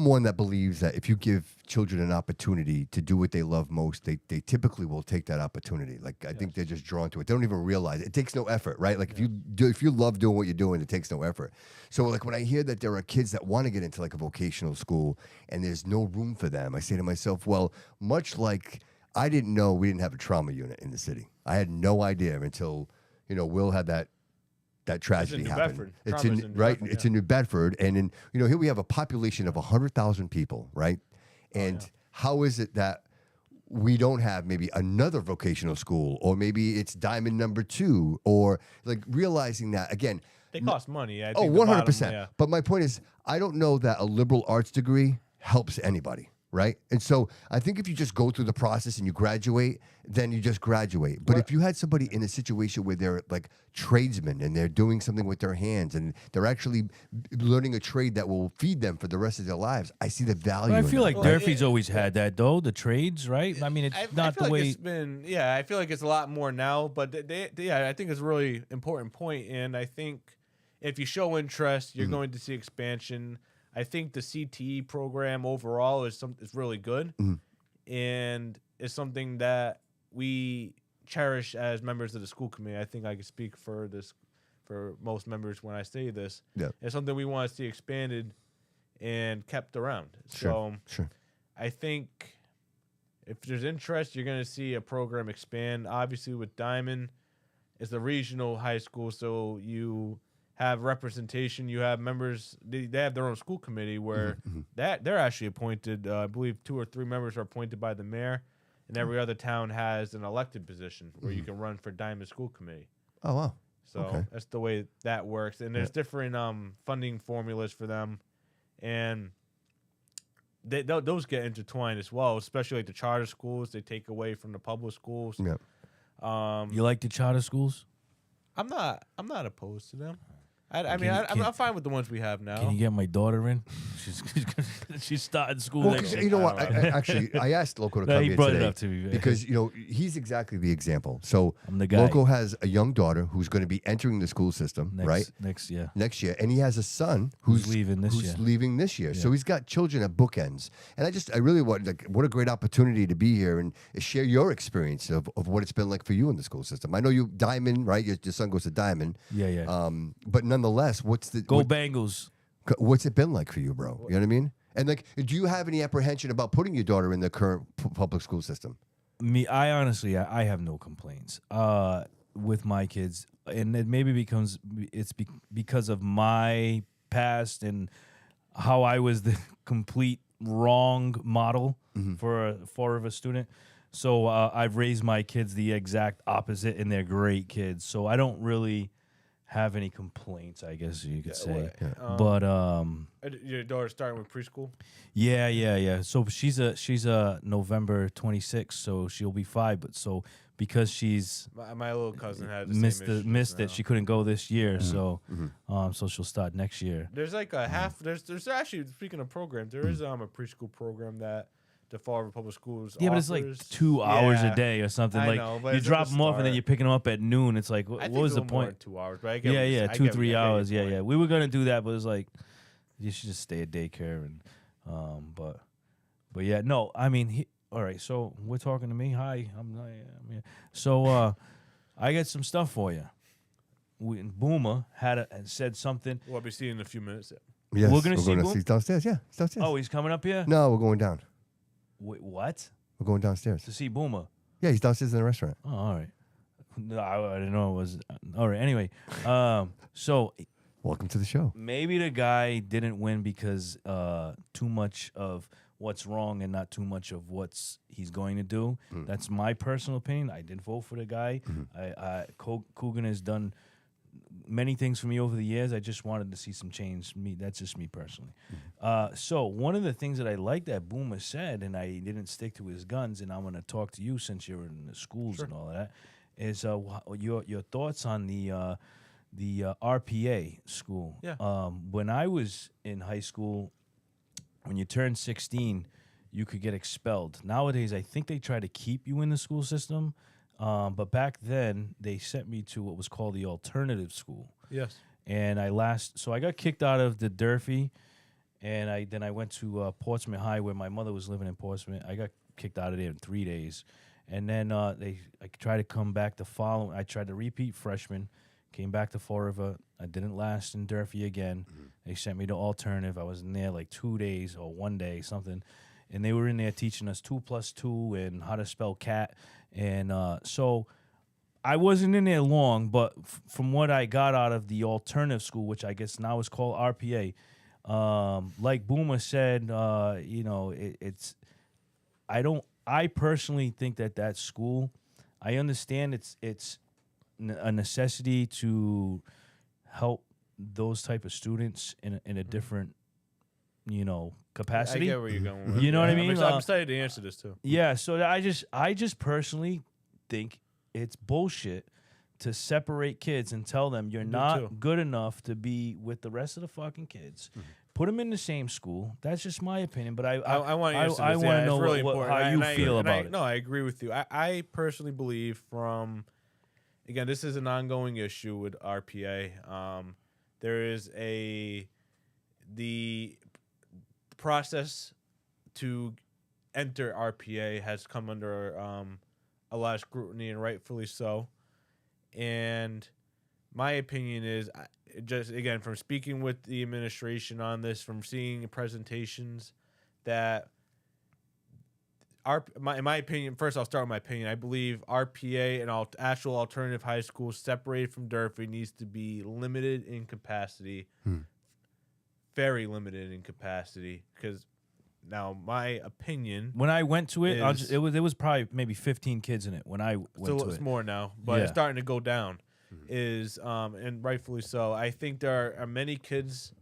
one that believes that if you give children an opportunity to do what they love most, they typically will take that opportunity. Like I think they're just drawn to it. They don't even realize it. It takes no effort, right? Like if you love doing what you're doing, it takes no effort. So like when I hear that there are kids that want to get into like a vocational school and there's no room for them, I say to myself, well, much like I didn't know we didn't have a trauma unit in the city. I had no idea until, Will had that tragedy New happen. Bedford. It's Trauma's in in New right. Bedford, It's yeah. in New Bedford, and in here we have a population of 100,000 people, right? And how is it that we don't have maybe another vocational school, or maybe it's Diamond number 2, or like realizing that again? They cost money. I Oh, think the bottom, 100%. yeah. But my point is, I don't know that a liberal arts degree helps anybody, right? And so I think if you just go through the process and you graduate, then you just graduate. But if you had somebody in a situation where they're like tradesmen and they're doing something with their hands and they're actually learning a trade that will feed them for the rest of their lives, I see the value. But I in feel that, like right? Durfee's always had that though, the trades, right? I mean, it's I not feel the like way. it's been. Yeah, I feel like it's a lot more now. But I think it's a really important point, and I think if you show interest, you're going to see expansion. I think the CTE program overall is really good, and it's something that we cherish as members of the school committee. I think I can speak for most members when I say this. Yeah. It's something we want to see expanded and kept around. Sure. So I think if there's interest, you're going to see a program expand. Obviously, with Diamond, it's a regional high school, so you have representation. You have members. They have their own school committee where they're actually appointed. I believe 2 or 3 members are appointed by the mayor, and every other town has an elected position where you can run for Diamond School Committee. Oh wow. So Okay. that's the way that works. And there's different funding formulas for them, and those get intertwined as well. Especially like the charter schools, they take away from the public schools. Yeah. You like the charter schools? I'm not opposed to them. I Can- I'm fine with the ones we have now. Can you get my daughter in? She's starting school Well, next 'cause year. you know what? I don't Actually, I asked Loco to No, come he here brought it today up to me, man. because he's exactly the example. So I'm the guy. Loco has a young daughter who's going to be entering the school system, right? Next year. Next year, and he has a son Who's leaving this year. leaving this year. So he's got children at bookends, and I really want what a great opportunity to be here and share your experience of what it's been like for you in the school system. I know you Diamond, right? Your son goes to Diamond. Yeah. But nonetheless, Go Bengals. what's it been like for you, bro? You know what I mean? And like, do you have any apprehension about putting your daughter in the current public school system? I honestly, I have no complaints with my kids, and it maybe because of my past and how I was the complete wrong model for a student. So I've raised my kids the exact opposite, and they're great kids. So I don't really have any complaints, I guess you could say. But Your daughter's starting with preschool. yeah. So she's a November 26th, so she'll be 5. But so because she's My little cousin had the missed same issues missed now. it, she couldn't go this year. So so she'll start next year. There's like a half. There's actually, speaking of programs, there is a preschool program that the Fall River Public Schools. Yeah, but it's like offers. 2 hours Yeah, a day or something. I Like know, but you it's drop at them the off and then start. you're picking them up at noon. It's like, I what think was it's a the little more point? than 2 hours, but I get what Yeah, you're yeah, saying. I 2, get- 3 I get your hours. Yeah, point. yeah. We were gonna do that, but it's like you should just stay at daycare and but yeah, no. I mean, all right. So we're talking to me. Hi, I'm here. So I got some stuff for you. Boomer had said something. We'll be seeing in a few minutes. Yes, We're gonna see Boom? see downstairs. Yeah, it's downstairs. Oh, he's coming up here. No, we're going down. Wait, what? We're going downstairs. To see Boomer? Yeah, he's downstairs in the restaurant. Oh, all right. No, I didn't know it was. All right. Anyway, so Welcome to the show. maybe the guy didn't win because too much of what's wrong and not too much of what's he's going to do. That's my personal opinion. I did vote for the guy. Coogan has done many things for me over the years. I just wanted to see some change. That's just me personally. So one of the things that I like that Boomer said, and I didn't stick to his guns, and I'm going to talk to you since you're in the schools and all of that, is your thoughts on the RPA school. Yeah. When I was in high school, when you turned 16, you could get expelled. Nowadays, I think they try to keep you in the school system. But back then, they sent me to what was called the alternative school. Yes. And so I got kicked out of the Durfee, and I went to Portsmouth High, where my mother was living in Portsmouth. I got kicked out of there in 3 days. And then I tried to come back I tried to repeat freshman, came back to Fall River. I didn't last in Durfee again. They sent me to alternative. I was in there like 2 days or 1 day, something. And they were in there teaching us 2 + 2 and how to spell cat. And so I wasn't in there long, but from what I got out of the alternative school, which I guess now is called RPA, like Boomer said, I personally think that school, I understand it's a necessity to help those type of students in a different, capacity. I get where you're going. With You know what I it. mean? I'm excited to answer this too. Yeah, so I just personally think it's bullshit to separate kids and tell them you're not too. good enough to be with the rest of the fucking kids. Put them in the same school. That's just my opinion, but I want to answer I this. want to Yeah, know it's really how important. you feel about it. No, I agree with you. I personally believe again, this is an ongoing issue with RPA. There is the process to enter RPA has come under a lot of scrutiny, and rightfully so. And my opinion is, just again, from speaking with the administration on this, from seeing presentations, that in my opinion, first I'll start with my opinion. I believe RPA and actual alternative high schools separated from Durfee needs to be limited in capacity, very limited in capacity. Because now my opinion, When I went to it, it was probably maybe 15 kids in it when I went to it's it. more now, but it's Yeah. starting to go down. And rightfully so. I think there are many kids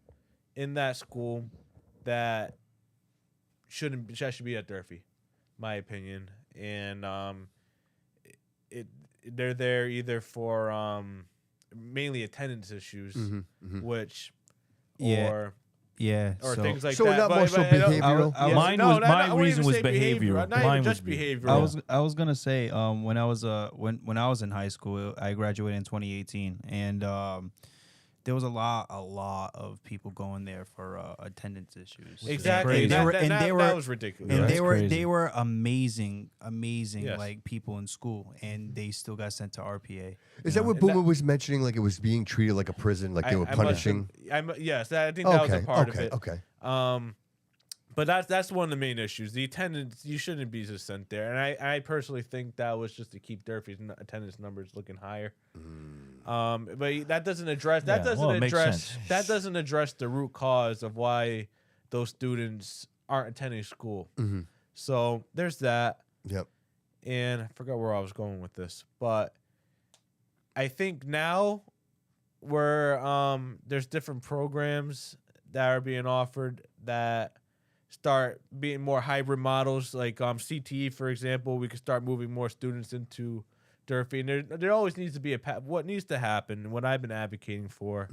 in that school that should be at Durfee, my opinion. And they're there either for mainly attendance issues, which or Yeah. or so things like So that. not but- more so but, behavioral? I was- Mine no, was- no, my I wouldn't reason even was say behavioral. Not Mine even was just be- behavioral. I was gonna say when I was when I was in high school, I graduated in 2018, and there was a lot of people going there for attendance issues. Exactly. crazy. That was ridiculous. And That's they were crazy. amazing Yes. like people in school, and they still got sent to RPA. Is that what Boomer was mentioning? Like it was being treated like a prison, like they were punishing? Yes, I think that was a part of it. Okay. But that's one of the main issues. The attendance, you shouldn't be just sent there, and I personally think that was just to keep Durfee's attendance numbers looking higher. But that doesn't address makes doesn't address the root cause of why those students aren't attending school. So there's that. Yep. And I forgot where I was going with this, but I think now there's different programs that are being offered that start being more hybrid models, like CTE, for example. We could start moving more students into Durfee, and there always needs to be what needs to happen. What I've been advocating for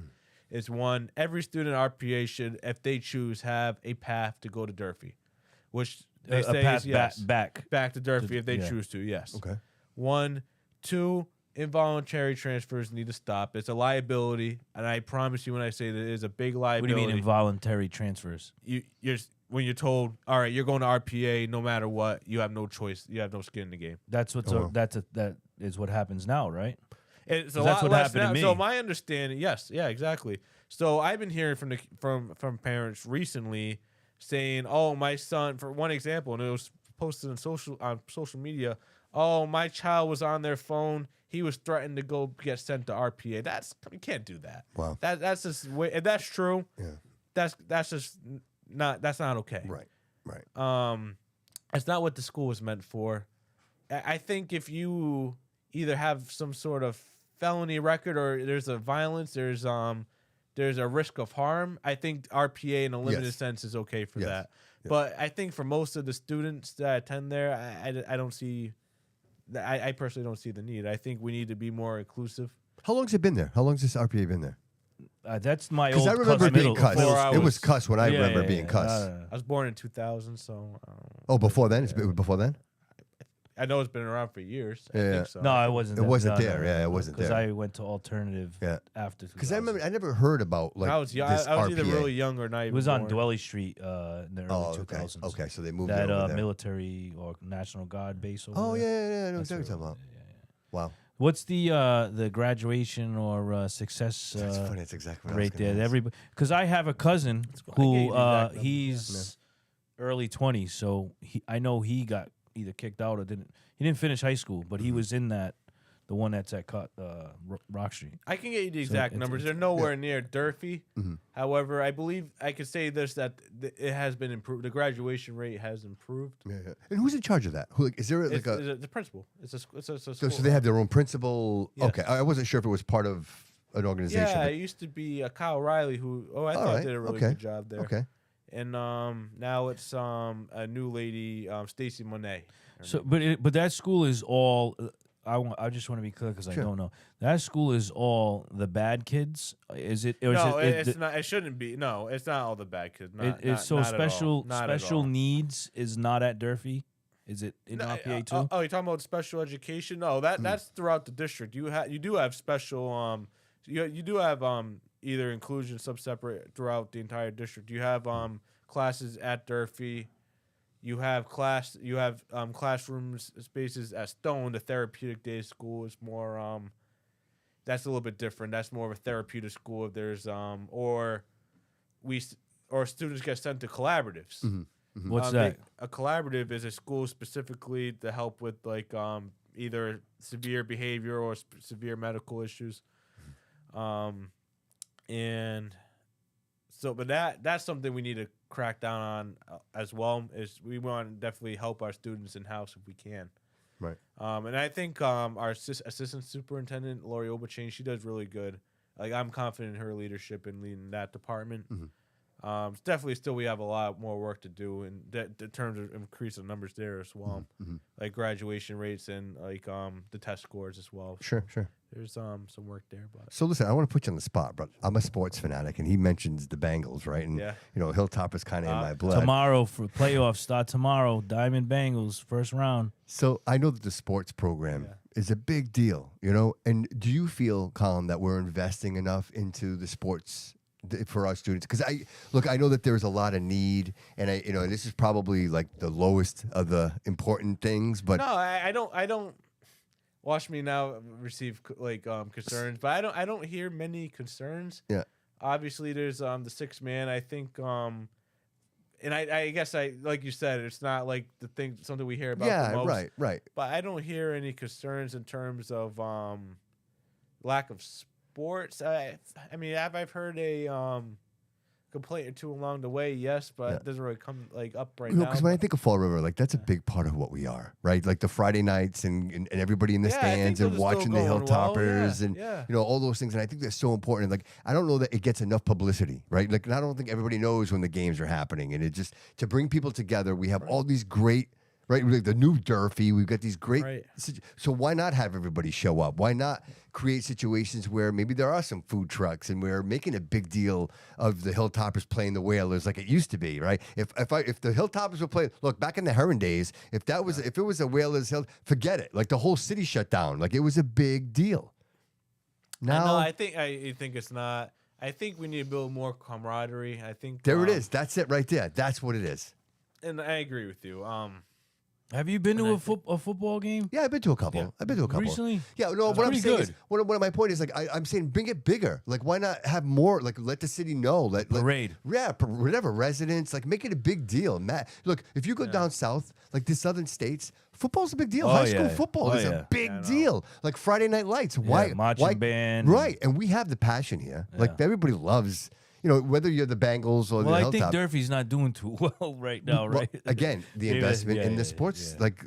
is, one, every student at RPA should, if they choose, have a path to go to Durfee, which they a say path is yes, back to Durfee if they yeah. choose to. Yes. Okay. 1, 2. Involuntary transfers need to stop. It's a liability, and I promise you when I say that it is a big What liability. do you mean involuntary transfers? When you're told, all right, you're going to RPA no matter what, you have no choice. You have no skin in the game. That's what's that is what happens now, right? It's a 'Cause lot that's what less happened to now. me. So my understanding, yes, yeah, exactly. So I've been hearing from parents recently saying, "Oh, my son," for one example, and it was posted on social media. "Oh, my child was on their phone. He was threatened to go get sent to RPA." You can't do that. Wow. That's just if that's true. Yeah. That's just not okay. Right. It's not what the school was meant for. I think if you either have some sort of felony record or there's a violence, there's a risk of harm, I think RPA in a limited Yes. sense is okay for Yes. that. Yes. But I think for most of the students that attend there, I don't see. I personally don't see the need. I think we need to be more inclusive. How long's it been there? How long's this RPA been there? That's my old Because I remember Cuss it being middle. cuss. before It was cuss when I Yeah, remember yeah, being yeah. cuss. I was born in 2000, so Oh, before then? It's been before then? I know it's been around for years. I Yeah. think so. No, I wasn't. It wasn't there. Yeah, it wasn't Because there. I went to alternative Yeah. after. Because I 2000. remember I never heard about like I was young. this I was either RPA. really young or not even It was on born. Dwelly Street in the early Oh, 2000s. okay. So they moved That it over there. military or National Guard base over Oh there. yeah. I know That's exactly what where you're it talking was. about. Wow, What's the graduation or success that's funny. That's exactly what I was rate gonna there? ask. Everybody, because I have a cousin I gave who you the exact number, he's early 20s, so I know he got either kicked out or didn't. He didn't finish high school, but he was in the one that's at Rock Street. I can get you the exact numbers. They're nowhere near Durfee. However, I believe I could say this that it has been improved. The graduation rate has improved. Yeah. And who's in charge of that? Who like, is there like It's a the principal. It's a so school. they have their own principal? Yes. Okay, I wasn't sure if it was part of an organization. Yeah, but- it used to be Kyle Riley who I All thought right, did a really okay, good job there. Okay. And now it's a new lady, Stacy Monet. So, but that school is all. I just want to be clear because Sure. I don't know. That school is all the bad kids. Is it? Or No, is it's not. It shouldn't be. No, it's not all the bad kids. so not at all. special Not at special all. needs is not at Durfee. Is it in No, RPA too? oh, you're talking about special education? No, that's throughout the district. You do have special you do have either inclusion sub-separate throughout the entire district. You have classes at Durfee. You have classrooms spaces at Stone. The therapeutic day school is more that's a little bit different. That's more of a therapeutic school. If there's or students get sent to collaboratives. What's that? A collaborative is a school specifically to help with like either severe behavior or severe medical issues, and so. But that's something we need to crack down on as well. Is we want to definitely help our students in house if we can. Right. And I think our assistant superintendent Lori Oberchain, she does really good. Like I'm confident in her leadership in leading that department. Definitely, still we have a lot more work to do in terms of increase the numbers there as well, like graduation rates and like the test scores as well. Sure. There's some work there, but So listen, I want to put you on the spot, bro. I'm a sports fanatic, and he mentions the Bengals, right? And Yeah. Hilltop is kind of in my blood. Tomorrow for playoffs start tomorrow. Diamond Bengals first round. So I know that the sports program is a big deal, And do you feel, Colin, that we're investing enough into the sports for our students? Because I know that there's a lot of need, and this is probably like the lowest of the important things, but no, I don't. Watch me now receive like concerns, but I don't hear many concerns. Yeah. Obviously, there's the 6 man. I think and I guess like you said, it's not like something we hear about. The most, right. But I don't hear any concerns in terms of lack of sports. I mean, I've heard a complaint or two along the way, yes, but it doesn't really come like up right now. Because when I think of Fall River, like that's a big part of what we are, right? Like the Friday nights and everybody in the Yeah, I think stands those and are still watching the going well, Hilltoppers yeah. and all those things. And I think that's so important. Like I don't know that it gets enough publicity, right? Like I don't think everybody knows when the games are happening, and it just to bring people together. We have all these great. Right, like the new Durfee, we've got these great. Right. So why not have everybody show up? Why not create situations where maybe there are some food trucks and we're making a big deal of the Hilltoppers playing the Whalers like it used to be, right? If the Hilltoppers were playing, look back in the Heron days, if it was a Whalers Hill, forget it. Like the whole city shut down. Like it was a big deal. Now I think it's not. I think we need to build more camaraderie. I think there it is. That's it right there. That's what it is. And I agree with you. Have you been to a football game? Yeah, I've been to a couple. Yeah. I've been to a couple. Recently? Yeah, no, That's what I'm pretty saying is, good. one of my point is, like, I'm saying bring it bigger. Like, why not have more? Like, let the city know. Parade. Whatever, residents. Like, make it a big deal. Look, if you go down south, like the southern states, football's a big deal. Oh, High school yeah. football Oh, is yeah. a big deal. Like Friday Night Lights. Why? marching band. Right, and we have the passion here. Like, everybody loves, whether you're the Bengals or Well, the I think Hilltop. Durfee's not doing too well right now, Well, right? again, the Yeah, investment in yeah, the sports, yeah. like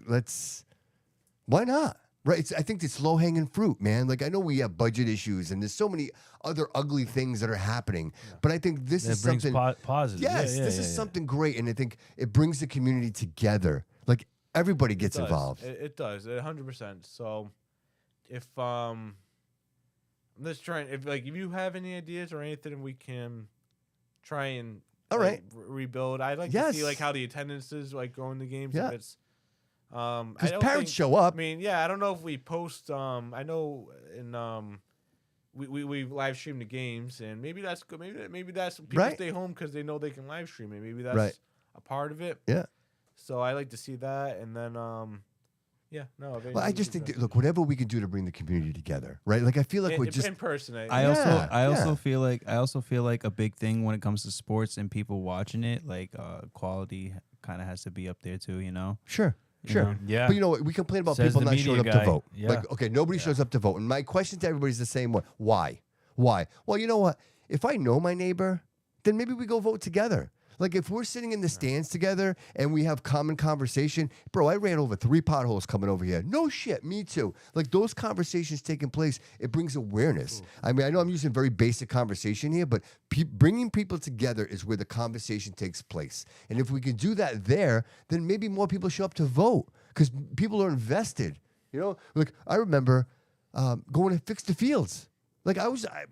why not? Right? I think it's low hanging fruit, man. Like I know we have budget issues and there's so many other ugly things that are happening, but I think this That is brings something positive. Yes, Yeah, this yeah, is yeah. something great, and I think it brings the community together. Like everybody gets does. involved. It does 100%. So if I'm just trying, if you have any ideas or anything, we can try and All right. rebuild. I'd like to see Yes. how the attendance is going to games. Yeah. If it's I Because don't parents think- show up. I mean, yeah, I don't know if we post. I know in we live stream the games, and maybe that's good. Maybe that's people Right. stay home because they know they can live stream it. Maybe that's Right. a part of it. Yeah. So I like to see that, and then yeah, no. if Well, I anything, just think that's- that, look, whatever we can do to bring the community together, right? Like I feel like we're just in person. I Yeah, also yeah. feel like a big thing when it comes to sports and people watching it, like quality kind of has to be up there too. You know. sure. Sure. Yeah. But you know what? We complain about Says people the not showing up media to guy. vote. Yeah. Like, okay, nobody shows up to vote. And my question to everybody is the same one. Why? Why? Well, you know what? If I know my neighbor, then maybe we go vote together. Like if we're sitting in the stands together and we have common conversation, bro, I ran over 3 potholes coming over here. No shit, me too. Like those conversations taking place, it brings awareness. I mean, I know I'm using very basic conversation here, but bringing people together is where the conversation takes place. And if we can do that there, then maybe more people show up to vote because people are invested. You know, like I remember going to fix the fields. Like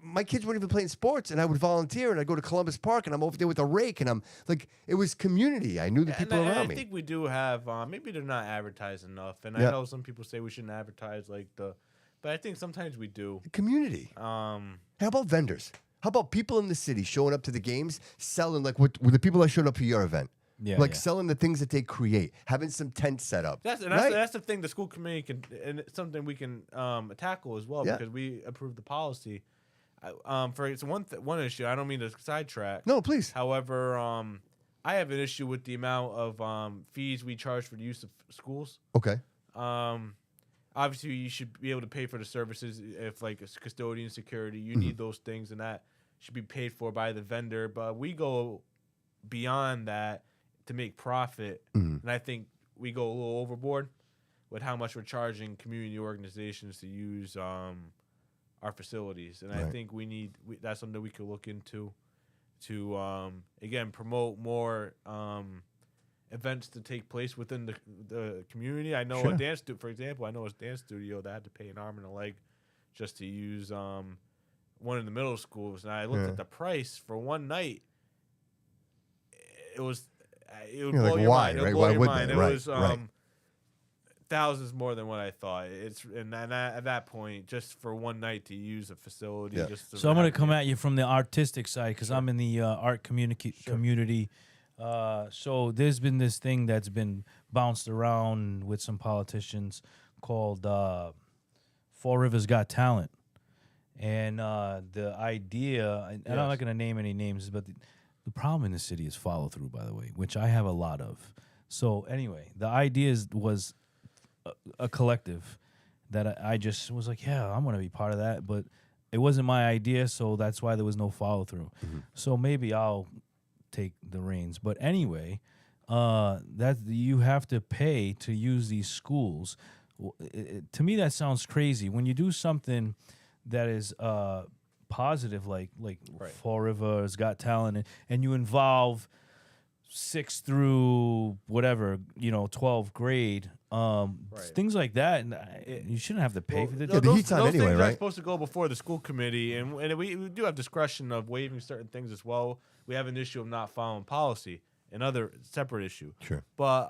my kids weren't even playing sports, and I would volunteer, and I'd go to Columbus Park, and I'm over there with a rake, and I'm like, it was community. I knew the people and around I me. think we do have. Maybe they're not advertised enough, and Yeah. I know some people say we shouldn't advertise but I think sometimes we do. Community. How about vendors? How about people in the city showing up to the games, selling like what the people that showed up for your event? Yeah, like yeah. selling the things that they create, having some tents set up. That's the thing the school committee can, and it's something we can tackle as well Yeah. because we approve the policy. It's one issue. I don't mean to sidetrack. No, please. However, I have an issue with the amount of fees we charge for the use of schools. Okay. Obviously, you should be able to pay for the services if like it's custodian security. You need those things, and that should be paid for by the vendor. But we go beyond that to make profit, and I think we go a little overboard with how much we're charging community organizations to use our facilities. And I Right. think that's something we could look into to again promote more events to take place within the community. I know Sure. a dance studio, for example, I know a dance studio that had to pay an arm and a leg just to use one of the middle schools, and I looked Yeah. at the price for one night. It would You're blow like, your why, mind. It would right? blow Why your would mind. they? It Right, was right. thousands more than what I thought. At that point, just for one night to use a facility. Yeah. Just So I'm going to come at you from the artistic side because I'm in the art community. So there's been this thing that's been bounced around with some politicians called Fall Rivers Got Talent. And the idea, and I'm not going to name any names, but the problem in the city is follow through, by the way, which I have a lot of. So anyway, the idea was a collective that I just was like, yeah, I'm going to be part of that. But it wasn't my idea, so that's why there was no follow through. So maybe I'll take the reins. But anyway, that you have to pay to use these schools. To me, that sounds crazy. When you do something that is positive, like Fall River's Got Talent, and you involve 6th through whatever 12th grade, things like that, and you shouldn't have to pay for that. Yeah, the heat's on those anyway, things are right? supposed to go before the school committee, and we do have discretion of waiving certain things as well. We have an issue of not following policy, another separate issue. Sure. But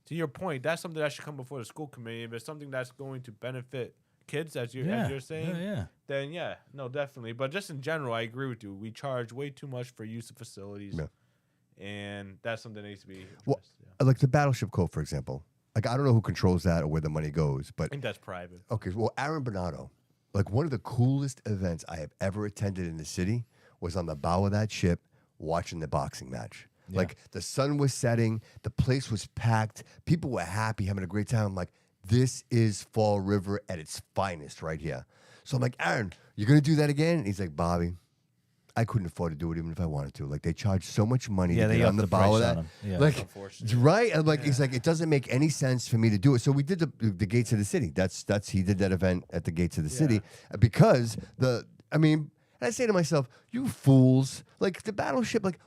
to your point, that's something that should come before the school committee. If it's something that's going to benefit kids, as you're saying, then no, definitely. But just in general, I agree with you. We charge way too much for use of facilities, and that's something that needs to be addressed. Well, like the Battleship Cove, for example. Like I don't know who controls that or where the money goes, but I think that's private. okay. Well, Aaron Bernardo, like one of the coolest events I have ever attended in the city was on the bow of that ship watching the boxing match. Like the sun was setting, the place was packed, people were happy, having a great time. I'm like, this is Fall River at its finest right here. So I'm like, Aaron, you're gonna do that again? And he's like, Bobby, I couldn't afford to do it even if I wanted to. Like they charge so much money to they get on upped the the bow of price that. on 'em. Yeah. Like, Unfortunately. right? And like, he's like, it doesn't make any sense for me to do it. So we did the gates of the city. That's he did that event at the gates of the city because and I say to myself, you fools, like the Battleship, like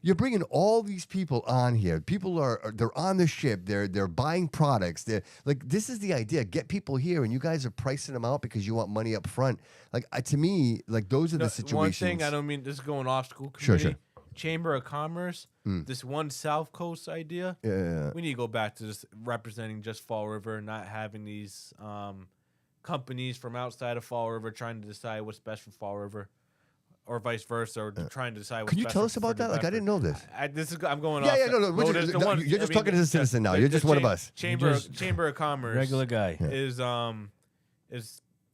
you're bringing all these people on here. People they're on the ship. They're buying products. They're like, this is the idea. Get people here, and you guys are pricing them out because you want money up front. Like to me, like those are the situations. One thing, I don't mean this is going off school Sure, committee, Chamber of Commerce, this one South Coast idea. Yeah. We need to go back to just representing just Fall River, not having these companies from outside of Fall River trying to decide what's best for Fall River, or vice versa, or trying to decide. What's Can you best tell for- us about for New that? Like, I didn't know this. I'm going Yeah, off. yeah, no. Well, there's the one- You're just I mean, talking as a citizen now. the- You're the just one of cham- us. Chamber of Commerce, Regular guy. is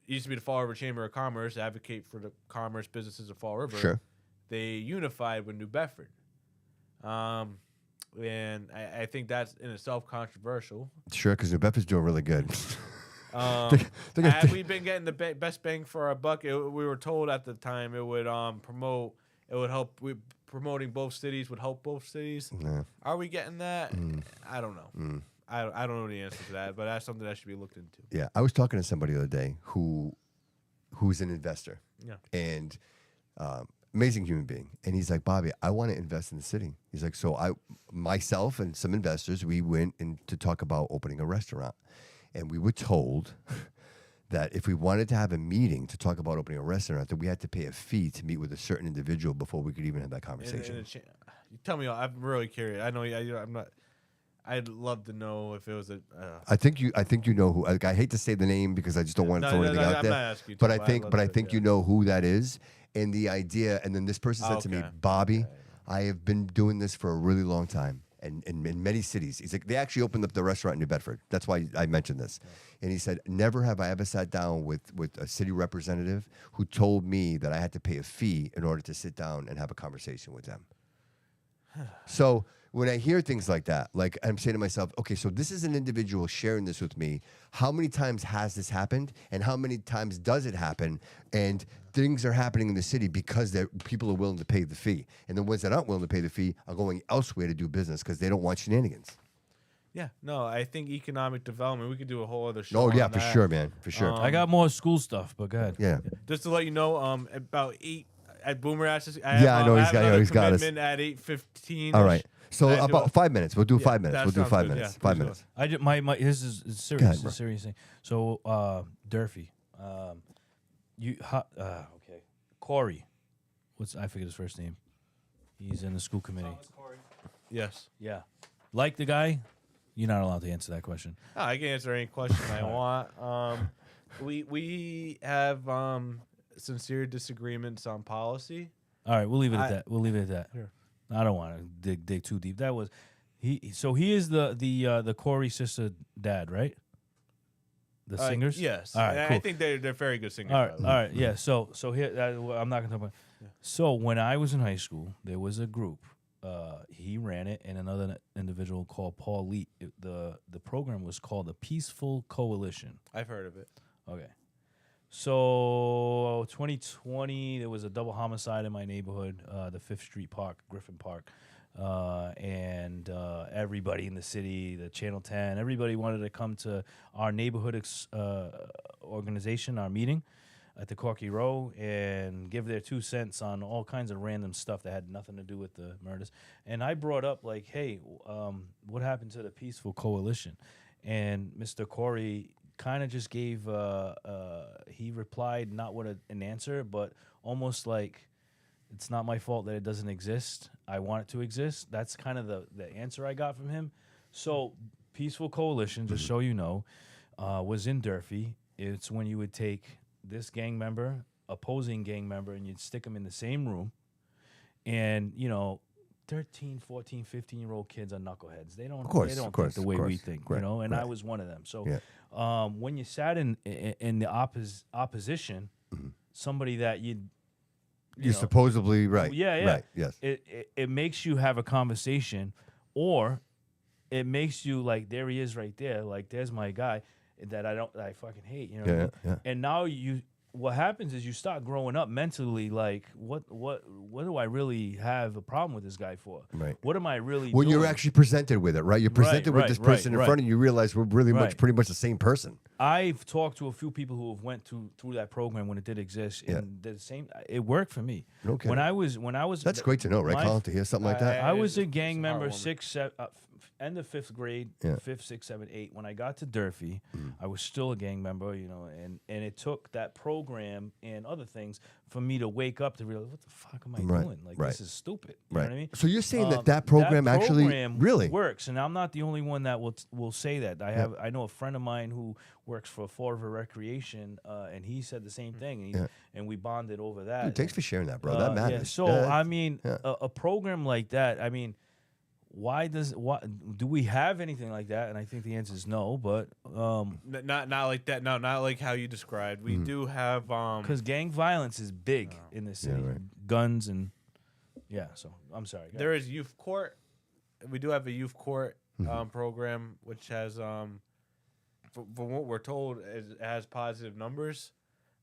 used to be the Fall River Chamber of Commerce, advocate for the commerce businesses of Fall River. Sure. They unified with New Bedford. And I think that's in itself controversial. Sure, because New Bedford's doing really good. Had we been getting the best bang for our buck, we were told at the time it would help. Promoting both cities would help both cities. No. Are we getting that? I don't know. I don't know the answer to that, but that's something that should be looked into. Yeah, I was talking to somebody the other day who's an investor. Yeah. And amazing human being. And he's like, Bobby, I want to invest in the city. He's like, so myself and some investors, we went in to talk about opening a restaurant. And we were told that if we wanted to have a meeting to talk about opening a restaurant, that we had to pay a fee to meet with a certain individual before we could even have that conversation. You tell me, I'm really curious. I know I'm not. I'd love to know if it was a. I think you know who. I hate to say the name because I just don't want to throw anything out I'm there. not asking you But to, I think you know who that is, and the idea. And then this person said to me, Okay. Bobby, I have been doing this for a really long time, and in many cities. He's like, they actually opened up the restaurant in New Bedford. That's why I mentioned this. And he said, never have I ever sat down with a city representative who told me that I had to pay a fee in order to sit down and have a conversation with them. So when I hear things like that, like I'm saying to myself, okay, so this is an individual sharing this with me. How many times has this happened, and how many times does it happen? And things are happening in the city because people are willing to pay the fee, and the ones that aren't willing to pay the fee are going elsewhere to do business because they don't want shenanigans. Yeah, no, I think economic development. We could do a whole other show. Oh yeah, on for that. sure, man, for sure. I got more school stuff, but go ahead. Yeah. Just to let you know, about 8 at Boomer Ashes. Yeah, I know he's got us. At 8:15. All right. So I do about it. 5 minutes. We'll do 5 minutes. that We'll do sounds 5 good, minutes. yeah, 5 please do minutes. I just, my this is serious. ahead, This is bro. a serious thing. So Durfee, okay, Corey, I forget his first name. He's in the school committee. Yes. Yeah, like the guy. You're not allowed to answer that question. Oh, I can answer any question I want. We have sincere disagreements on policy. All right, we'll leave it at that. We'll leave it at that. Sure. I don't want to dig too deep. That was he. So he is the Corey sister dad, right? The singers. Yes. All right. And Cool. I think they're very good singers. All by right. the All way. right. Yeah. So here I'm not gonna talk about. So when I was in high school, there was a group. He ran it, and another individual called Paul Lee. The program was called the Peaceful Coalition. I've heard of it. Okay. So 2020, there was a double homicide in my neighborhood, the 5th Street Park, Griffin Park. And everybody in the city, the Channel 10, everybody wanted to come to our neighborhood organization, our meeting at the Corky Row, and give their 2 cents on all kinds of random stuff that had nothing to do with the murders. And I brought up, like, hey, what happened to the Peaceful Coalition? And Mr. Corey kind of just gave, he replied not with an answer, but almost like, it's not my fault that it doesn't exist. I want it to exist. That's kind of the answer I got from him. So Peaceful Coalition, just so you know, was in Durfee. It's when you would take this gang member, opposing gang member, and you'd stick them in the same room. And, 13, 14, 15-year-old kids are knuckleheads. They don't think the way we think, right, and right. I was one of them. So Yeah. when you sat in the opposition, somebody that you'd You're supposedly right. Yeah. Right. Yes. It makes you have a conversation, or it makes you like, there he is right there, like there's my guy that I fucking hate, you know. What I mean? Yeah. And now what happens is you start growing up mentally, like what do I really have a problem with this guy for? Right. What am I really When doing? you're actually presented with it, right? You're presented with this person in front, and you realize we're really pretty much the same person. I've talked to a few people who have went through that program when it did exist, and the same. It worked for me. Okay. When I was. That's great to know, right, Colin? To hear something like that. I was a It's gang member heartwarming. end of 5th grade, Yeah. 5th, 6th, 7th, 8th. When I got to Durfee, I was still a gang member, you know, and it took that program and other things for me to wake up to realize, what the fuck am I Right, doing? Like, right. this is stupid. You know what I mean? So you're saying that program actually really works, and I'm not the only one that will say that. I know a friend of mine who works for Fall River Recreation, and he said the same thing, and we bonded over that. Dude, thanks for sharing that, bro. That matters. Yeah. So I mean, a program like that, I mean, why do we have anything like that? And I think the answer is no. But Not like that. No, not like how you described. We do have because gang violence is big in this city, guns and So I'm sorry. Go there ahead. is youth court. We do have a youth court program, which has, from what we're told, it has positive numbers,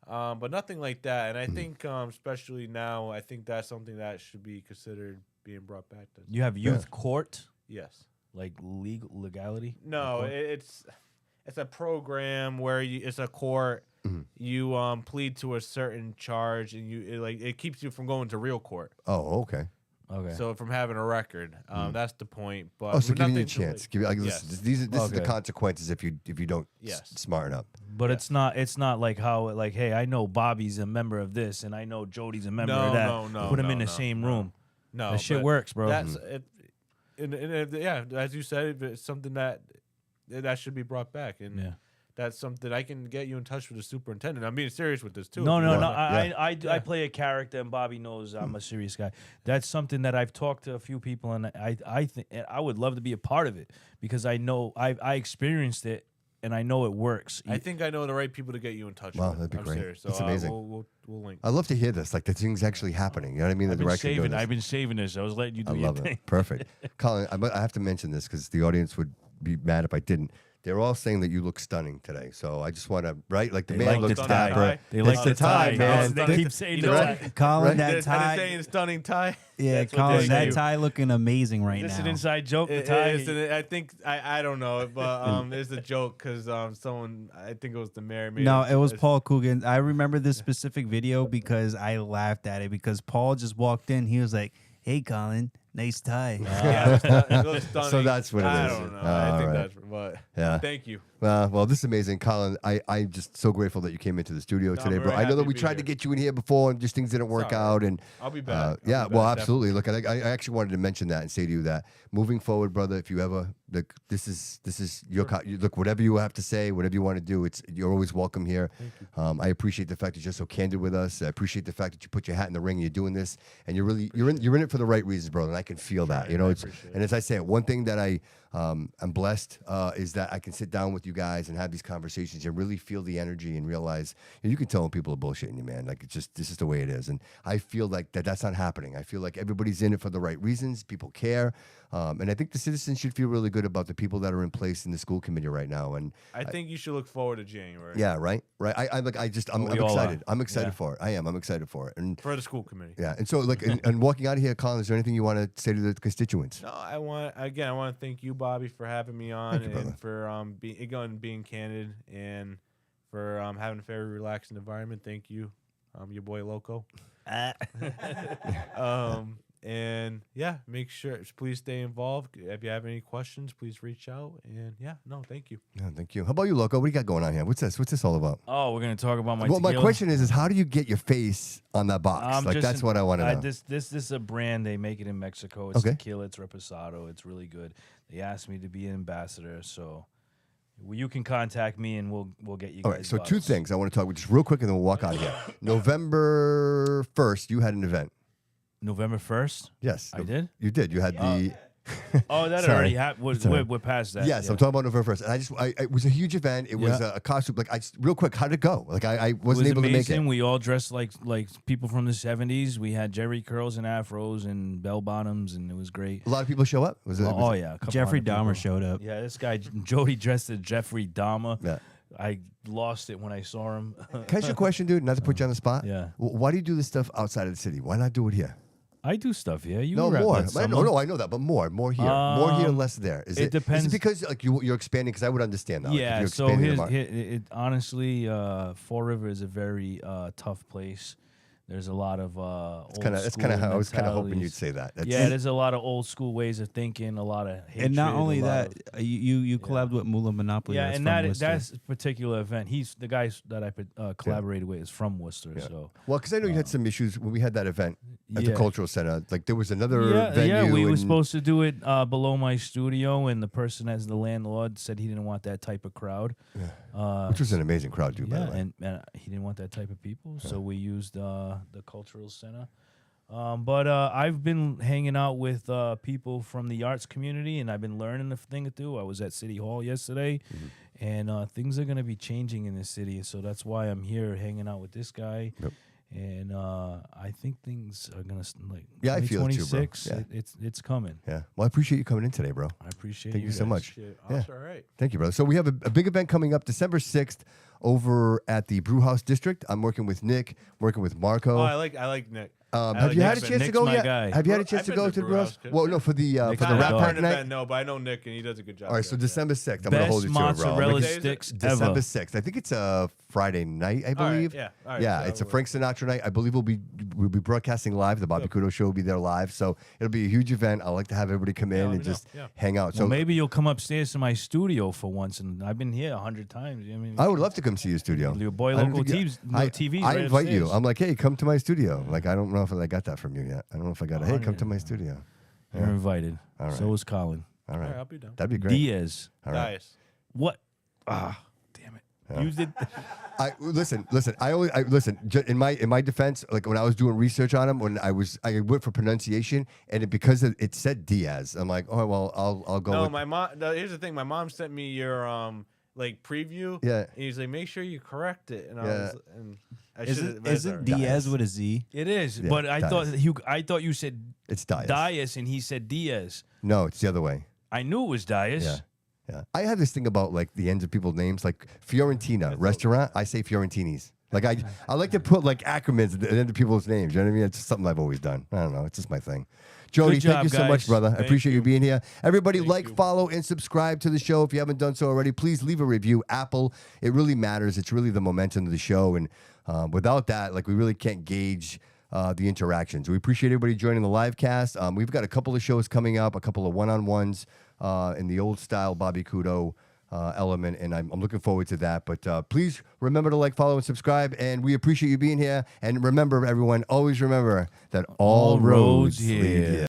but nothing like that. And I think, especially now, I think that's something that should be considered being brought back. You have youth court, Yes. like legality. No, it's a program where it's a court. You plead to a certain charge, and it keeps you from going to real court. Oh, okay. Okay. So from having a record, that's the point. But Oh, so giving you a nothing to, chance. like- Give you, like, Yes. listen, this is the Okay. consequences if you don't Yes. smarten up. But it's not like how like, hey, I know Bobby's a member of this, and I know Jody's a member of that. No, Put them no, in the no, same no. room. No, That shit but works, bro. That's it. Yeah, as you said, it's something that should be brought back, and Yeah. that's something I can get you in touch with the superintendent. I'm being serious with this too. No, if you no, no. want. I play a character, and Bobby knows I'm a serious guy. That's something that I've talked to a few people, and I think I would love to be a part of it because I know I experienced it, and I know it works. I think I know the right people to get you in touch Wow, with. that'd be I'm great. serious. So That's amazing. We'll link. I love to hear this. Like the thing's actually happening. You know what I mean? The direction doing this. I've been saving this. I was letting you do I your love thing. it. Perfect. Colin, I have to mention this because the audience would be mad if I didn't. They're all saying that you look stunning today. So I just want to, right? Like the They man like looks the tie. dapper. They It's like the tie, man. They keep saying You the know tie. what? Colin, that Instead of tie. saying stunning tie. Yeah, That's what Colin, they that say. tie looking amazing right This is now. an inside joke. The tie. I think I don't know, but it's a joke because someone, I think it was the mayor. Made No, it was Paul Coogan. I remember this specific video because I laughed at it because Paul just walked in. He was like, "Hey, Colin, nice tie." Yeah, it looks stunning. So that's what it I is. don't know. All I think right. that's, but Yeah. thank you. Well, this is amazing, Colin. I'm just so grateful that you came into the studio No, I'm today, bro. very I know that happy we to be tried to here. get you in here before, and just things didn't work all right. out. And I'll be back. I'll be yeah, back, well, definitely. absolutely. Look, I actually wanted to mention that and say to you that moving forward, brother, if you ever this is your look, whatever you have to say, whatever you want to do, you're always welcome here. I appreciate the fact that you're so candid with us. I appreciate the fact that you put your hat in the ring and you're doing this, and you're in it for the right reasons, brother. And I can feel that. You know, and as I say, one thing that I'm blessed is that I can sit down with you guys and have these conversations and really feel the energy and realize you can tell when people are bullshitting you, man. Like this is the way it is, and I feel like that's not happening. I feel like everybody's in it for the right reasons. People care, and I think the citizens should feel really good about the people that are in place in the school committee right now. And I think you should look forward to January. yeah, right. I'm We all excited. are. I'm excited Yeah. for it. I am. I'm excited for it. And For the school committee. yeah, and so like, and walking out of here, Colin, is there anything you want to say to the constituents? No, I want to thank you, Bobby, for having me on Thank you, brother. and for being candid and for having a very relaxing environment. Thank you, your boy Loco. And yeah, make sure please stay involved. If you have any questions, please reach out. And yeah, no, thank you. Yeah, thank you. How about you, Loco? What do you got going on here? What's this? What's this all about? Oh, we're gonna talk about my. Well, my tequila. question is how do you get your face on that box? Like that's what I want to know. This is a brand. They make it in Mexico. It's Okay. tequila. It's reposado. It's really good. They asked me to be an ambassador, so you can contact me and we'll get you. All guys right. So two bottles. things I want to talk about just real quick, and then we'll walk out of here. November 1st, you had an event. November 1st. Yes, I did? You did. You had the. Oh, that Sorry. already happened. Sorry. We're past that. Yes, yeah. I'm talking about November 1st, and it was a huge event. It was Yeah. a costume. Like real quick, how did it go? Like I It wasn't was able amazing. to make it. We all dressed like people from the 70s. We had Jerry curls and afros and bell bottoms, and it was great. A lot of people show up. Was it? Oh yeah, a couple Jeffrey hundred Dahmer people. showed up. Yeah, this guy Jody dressed as Jeffrey Dahmer. Yeah. I lost it when I saw him. Can I ask you a question, dude? Not to put you on the spot. Yeah. Why do you do this stuff outside of the city? Why not do it here? I do stuff here. You No were at more. that summer. No, I know that, but more here, more here, less there. Is it Is depends- it because like you're expanding? Because I would understand that. Yeah, like, if so you're expanding the honestly, Fall River is a very tough place. There's a lot of old That's kind of how I was kind of hoping you'd mentalities. say that. That's, Yeah, there's a lot of old school ways of thinking, a lot of hatred. And not only a lot that, of- you collabed with Mula Monopoly. yeah, that's and from that Worcester. that's a particular event. He's the guys that I collaborated with is from Worcester. Yeah. So well, because I know you had some issues when we had that event at the yeah. cultural center. Like there was another yeah, venue. yeah, we were and- supposed to do it below my studio, and the person as the landlord said he didn't want that type of crowd. which was an amazing crowd, too, by Yeah, the way. and he didn't want that type of people, so we used the cultural center. But I've been hanging out with people from the arts community, and I've been learning a thing or two. I was at City Hall yesterday, and things are going to be changing in this city, so that's why I'm here hanging out with this guy. Yep. And I think things are going to like Yeah, I feel it too, bro. 2026. Yeah. It's coming. Yeah. Well, I appreciate you coming in today, bro. I appreciate Thank you so guys. much. Shit, Yeah. that's all right. Thank you, brother. So we have a big event coming up December 6th over at the Brew House District. I'm working with Nick, working with Marco. Oh, I like Nick. I Have like you had a Nick's chance to Nick's go my yet? guy. Have you had a I've chance to been go to to the Brew Brew House, House? kid. Well, no, for the Nick's for the my Rat dog. Pack night. No, but I know Nick and he does a good job. All right, so there, December 6th. I'm going to Best hold you to it, bro. mozzarella What day is it? sticks December ever. 6th. I think it's a Friday night, I All right, believe. yeah, all right, yeah, so it's a that Frank Sinatra night. I believe we'll be broadcasting live. The Bobby Couto show will be there live. So it'll be a huge event. I like to have everybody come in let and me know. just Yeah. hang out. So Well, maybe you'll come upstairs to my studio for once, and I've been here 100 times. I mean, I would love to come see your studio. Your boy I don't local think- TVs, no TVs I right invite you. upstairs. I'm like, hey, come to my studio. Like, I don't know if I got that from you yet. I don't know if I got it. Hey, come to my studio. You're invited. All So right. is Colin. All All right. right, I'll be down. That'd be great. Diaz. All right. Nice. What? Damn it. You did. I listen. Listen. In my defense, like when I was doing research on him, I went for pronunciation, and because it said Diaz, I'm like, oh well, I'll go. No, with, my mom. No, here's the thing. My mom sent me your like preview. Yeah. And he's like, make sure you correct it. And Yeah. I Isn't should. Diaz with a Z? It is, Yeah, but I Diaz. thought you said it's Diaz. Diaz, and he said Diaz. No, it's the other way. I knew it was Diaz. Yeah. Yeah. I have this thing about like the ends of people's names, like Fiorentina restaurant. I say Fiorentinis. Like I like to put like acronyms at the end of people's names. You know what I mean? It's just something I've always done. I don't know. It's just my thing. Jody, Good thank job, you so much, guys. brother. I Thank appreciate you you. being here. Everybody, Thank like, you. follow, and subscribe to the show if you haven't done so already. Please leave a review. Apple, it really matters. It's really the momentum of the show, and without that, like we really can't gauge the interactions. We appreciate everybody joining the live cast. We've got a couple of shows coming up, a couple of one-on-ones in the old style Bobby Couto element, and I'm looking forward to that. But please remember to like, follow, and subscribe, and we appreciate you being here. And remember, everyone, always remember that all roads lead here.